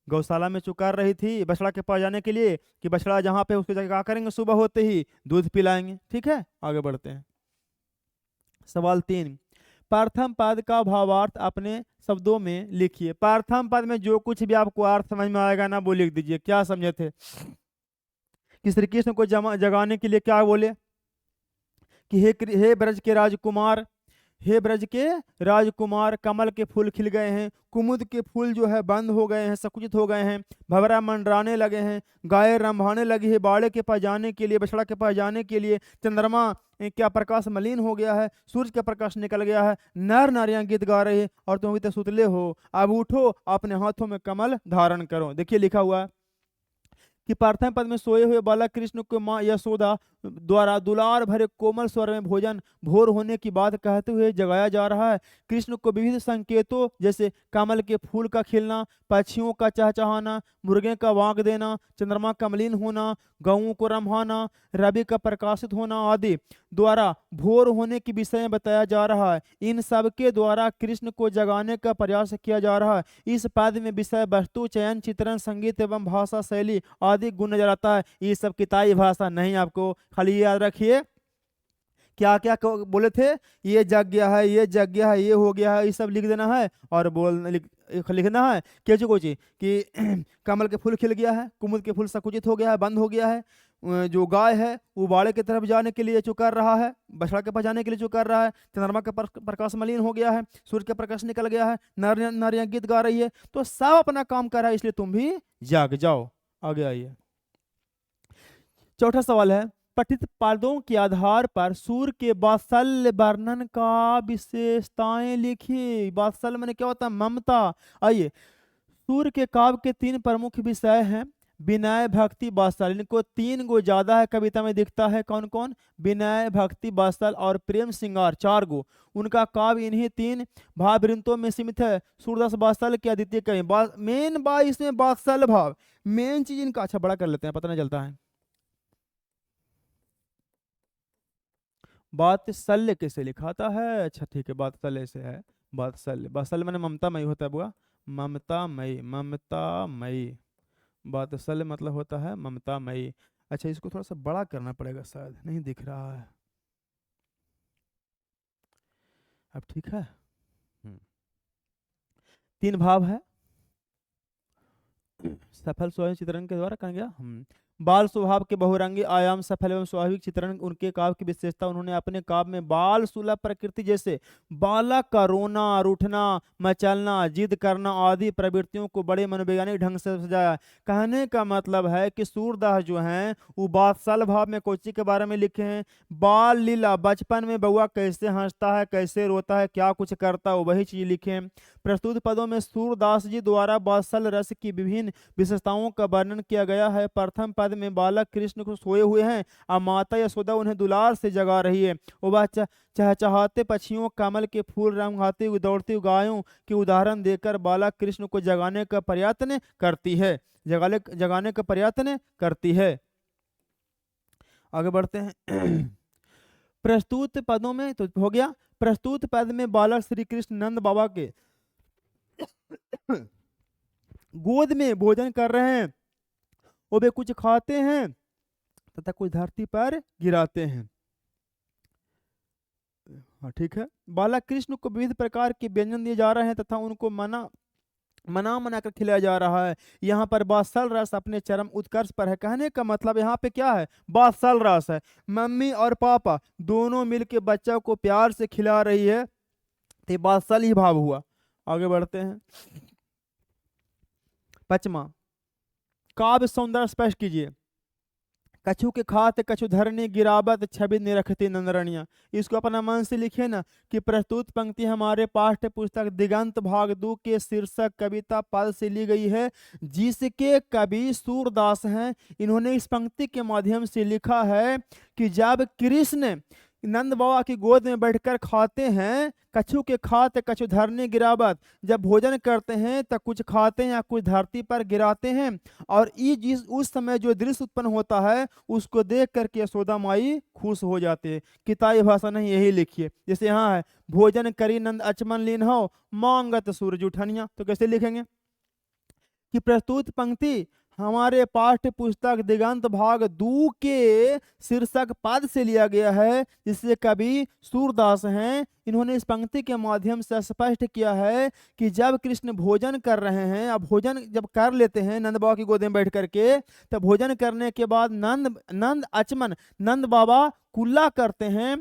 गौशाला में चुकार रही थी बछड़ा के पास जाने के लिए, कि बछड़ा जहाँ पे उसको जाकर क्या करेंगे? सुबह होते ही दूध पिलाएंगे। ठीक है, आगे बढ़ते हैं। सवाल 3, प्रथम पद का भावार्थ अपने शब्दों में लिखिए। प्रथम पद में जो कुछ भी आपको अर्थ समझ में आएगा ना, वो लिख दीजिए। क्या समझे थे? कि श्री कृष्ण को जगाने के लिए क्या बोले? कि हे ब्रज के राजकुमार, हे ब्रज के राजकुमार, कमल के फूल खिल गए हैं, कुमुद के फूल जो है बंद हो गए हैं, संकुचित हो गए हैं, भंवरा मंडराने लगे हैं, गाय रंभाने लगी है, बाड़े के पास जाने के लिए, बछड़ा के पास जाने के लिए, चंद्रमा क्या प्रकाश मलिन हो गया है, सूरज का प्रकाश निकल गया है, नर नारियां गीत गा रही है और तुम अभी तक सुतले हो। अब उठो, अपने हाथों में कमल धारण करो। देखिए लिखा हुआ है कि प्रथम पद में सोए हुए बालक कृष्ण को माँ यशोदा द्वारा दुलार भरे कोमल स्वर में भोजन भोर होने की बात कहते हुए जगाया जा रहा है। कृष्ण को विविध संकेतों जैसे कमल के फूल का खिलना, पक्षियों का चहचहाना, मुर्गे का वांक देना, चंद्रमा का मलिन होना, गौओं को रम्हाना, रवि का प्रकाशित होना आदि द्वारा भोर होने के विषय में बताया जा रहा है। इन सब के द्वारा कृष्ण को जगाने का प्रयास किया जा रहा है। इस पद में विषय वस्तु चयन, चित्रण, संगीत एवं भाषा शैली आदि गुण नजर आता है। ये सब किताबी भाषा नहीं, आपको खाली याद रखिए क्या क्या बोले थे, ये जग गया है, ये जग गया है, ये हो गया है, ये सब लिख देना है और लिखना है केचु कोची कि कमल के फूल खिल गया है, कुमुद के फूल संकुचित हो गया है, बंद हो गया है, जो गाय है वो बाड़े की तरफ जाने के लिए जो कर रहा है, बछड़ा के पास जाने के लिए जो कर रहा है, चंद्रमा का प्रकाश मलिन हो गया है, सूर्य का प्रकाश निकल गया है, नारियां गीत गा रही है, तो सब अपना काम कर रहा है, इसलिए तुम भी जाग जाओ। आगे आइए, चौथा सवाल है, पठित पदों के आधार पर सूर्य के वात्सल्य वर्णन का विशेषताएं लिखिए। वात्सल्य मैंने क्या होता है, ममता। आइए, सूर्य के काव्य के तीन प्रमुख विषय हैं, विनय, भक्ति, वात्सल्य। इनको तीन गो ज्यादा है कविता में दिखता है, कौन कौन, विनय, भक्ति, वात्सल्य और प्रेम श्रृंगार, चार गो। उनका काव्य इन्हीं तीन भाव वृंतों में सीमित है। सूरदास वात्सल्य के अद्वितीय कवि। मेन बात इसमें वात्सल्य भाव, मेन चीज इनका। अच्छा, बड़ा कर लेते हैं, पता नहीं चलता है। वात्सल्य कैसे लिखाता है, अच्छा ठीक है, वात्सल्य से है। वात्सल्य, वात्सल्य मैंने ममता मई होता है बुआ, ममता मई, ममता मई। वात्सल्य मतलब होता है ममता मई। अच्छा, इसको थोड़ा सा बड़ा करना पड़ेगा, शायद नहीं दिख रहा है। अब ठीक है। तीन भाव है, सफल स्वाभाविक चित्रण के द्वारा कहा गया। बाल स्वभाव के बहुरंगी आयाम, सफल एवं स्वाभाविक चित्रण उनके काव्य की विशेषता। उन्होंने अपने काव्य में बाल सुलभ प्रकृति जैसे बालक का रोना, रूठना, मचलना, जिद करना आदि प्रवृत्तियों को बड़े मनोवैज्ञानिक ढंग से सजाया। कहने का मतलब है कि सूरदास जो हैं वो वात्सल भाव में कोची के बारे में लिखे हैं। बाल लीला, बचपन में बउआ कैसे हंसता है, कैसे रोता है, क्या कुछ करता है, वही चीज लिखे हैं। प्रस्तुत पदों में सूरदास जी द्वारा वात्सल रस की विभिन्न विशेषताओं का वर्णन किया गया है। प्रथम पद में बालक कृष्ण को सोए हुए हैं और माता यशोदा उन्हें दुलार से जगा रही है। वह चहचहाते पक्षियों, कमल के फूल रंगाते हुए दौड़ती गायों के उदाहरण देकर बालक कृष्ण को जगाने का प्रयत्न करती है, जगाने का प्रयत्न करती है। आगे बढ़ते हैं। प्रस्तुत पदों में तो हो गया। प्रस्तुत पद में बालक श्री कृष्ण नंद बाबा के गोद में भोजन कर रहे हैं, वो वे कुछ खाते हैं तथा कुछ धरती पर गिराते हैं। हाँ ठीक है। बालक कृष्ण को विविध प्रकार के व्यंजन दिए जा रहे हैं तथा उनको मना कर खिलाया जा रहा है। यहाँ पर वात्सल रस अपने चरम उत्कर्ष पर है। कहने का मतलब यहाँ पे क्या है, वात्सल रस है। मम्मी और पापा दोनों मिलके बच्चा को प्यार से खिला रही है, तो वात्सल ही भाव हुआ। आगे बढ़ते हैं। पचमा, काव्य सौंदर्य स्पष्ट कीजिए। कछु के खाते कछु धरनी, गिरावत छवि निरखती नंदरणिया। इसको अपना मन से लिखे ना कि प्रस्तुत पंक्ति हमारे पाठ्य पुस्तक दिगंत भाग 2 के शीर्षक कविता पद से ली गई है, जिसके कवि सूरदास हैं। इन्होंने इस पंक्ति के माध्यम से लिखा है कि जब कृष्ण नंद बाबा की गोद में बैठकर खाते हैं, कछु के खाते कछु धरने गिरावत, जब भोजन करते हैं तो कुछ खाते हैं या कुछ धरती पर गिराते हैं, और जिस उस समय जो दृश्य उत्पन्न होता है उसको देख करके यशोदा माई खुश हो जाते हैं। किताबी भाषा नहीं, यही लिखिए। जैसे यहाँ है, भोजन करी नंद अचमन लीन हो, मांगत सूरज उठनिया, तो कैसे लिखेंगे कि प्रस्तुत पंक्ति हमारे पाठ्य पुस्तक दिगंत भाग 2 के शीर्षक पद से लिया गया है, जिससे कवि सूरदास हैं। इन्होंने इस पंक्ति के माध्यम से स्पष्ट किया है कि जब कृष्ण भोजन कर रहे हैं, अब भोजन जब कर लेते हैं नंद बाबा की गोद में बैठ करके, तब भोजन करने के बाद नंद अचमन, नंद बाबा कुल्ला करते हैं,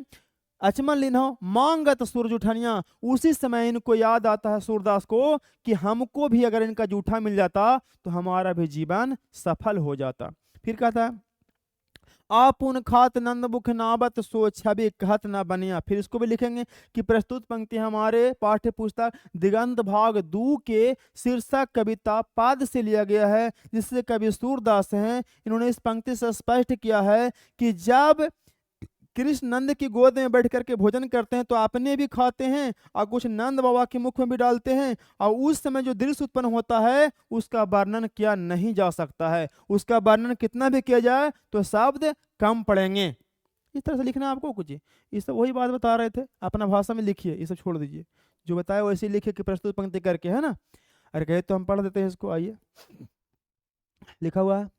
अचमन लिन्हो मांगत सूरज उठनिया। उसी समय इनको याद आता है सूरदास को कि हमको भी अगर इनका जूठा मिल जाता तो हमारा भी जीवन सफल हो जाता। फिर कहता है आपुन खात नंद मुख नाबत सो छवि कहत न बनिया। फिर इसको भी लिखेंगे कि प्रस्तुत पंक्ति हमारे पाठ्य पुस्तक दिगंत भाग 2 के शीर्षक कविता पाद से लिया गया है, जिससे कवि सूरदास हैं। इन्होंने इस पंक्ति से स्पष्ट किया है कि जब कृष्ण नंद की गोद में बैठ करके भोजन करते हैं तो अपने भी खाते हैं और कुछ नंद बाबा के मुख में भी डालते हैं, और उस समय जो दृश्य उत्पन्न होता है उसका वर्णन किया नहीं जा सकता है। उसका वर्णन कितना भी किया जाए तो शब्द कम पड़ेंगे। इस तरह से लिखना आपको कुछ, ये सब वही बात बता रहे थे, अपना भाषा में लिखिए, ये सब छोड़ दीजिए, जो बताया वैसे लिखिए कि प्रस्तुत पंक्ति करके, है ना। अरे कहे तो हम पढ़ देते हैं इसको, आइए लिखा हुआ है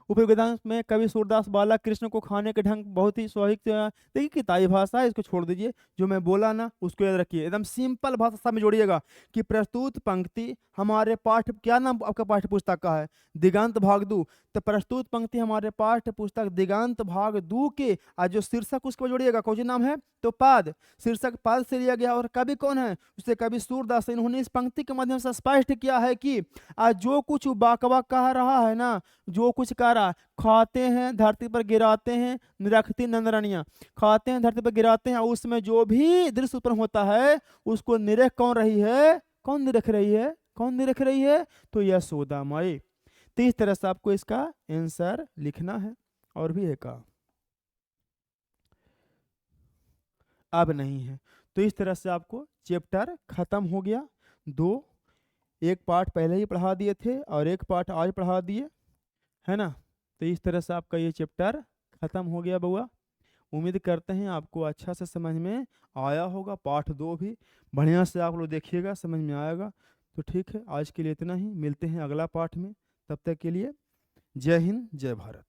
उपवेदांत में कवि सूरदास बाला कृष्ण को खाने के ढंग बहुत ही स्वाभाविक, देखिए किताबी भाषा है, इसको छोड़ दीजिए, जो मैं बोला ना उसको याद रखिए, एकदम सिंपल भाषा सब में जोड़िएगा कि प्रस्तुत पंक्ति हमारे पाठ्य, क्या नाम आपका पाठ्य पुस्तक का है, दिगंत भाग 2, तो प्रस्तुत पंक्ति हमारे पाठ्य पुस्तक दिगंत भाग 2 के आज जो शीर्षक उसको जोड़िएगा, कौन नाम है तो पाद, शीर्षक पाद से लिया गया। और कवि कौन है, उससे कवि सूरदास। इन्होंने इस पंक्ति के माध्यम से स्पष्ट किया है कि आज जो कुछ बाकबा कह रहा है ना, जो कुछ कह रहा, खाते हैं धरती पर गिराते हैं निरखती नंदरानियां, खाते हैं धरती पर गिराते हैं, और उसमें जो भी दृश्य उत्पन्न होता है उसको निरख कौन रही है, कौन निरख रही है, कौन निरख रही है, तो यशोदा माई। तो इस तरह से आपको इसका आंसर लिखना है। और भी है का, अब नहीं है। तो इस तरह से आपको चैप्टर खत्म हो गया। 2, एक पार्ट पहले ही पढ़ा दिए थे और एक पार्ट आज पढ़ा दिए, है ना। तो इस तरह से आपका ये चैप्टर खत्म हो गया बउआ। उम्मीद करते हैं आपको अच्छा से समझ में आया होगा। पार्ट 2 भी बढ़िया से आप लोग देखिएगा, समझ में आएगा। तो ठीक है, आज के लिए इतना ही, मिलते हैं अगला पार्ट में। तब तक के लिए जय हिंद, जय भारत।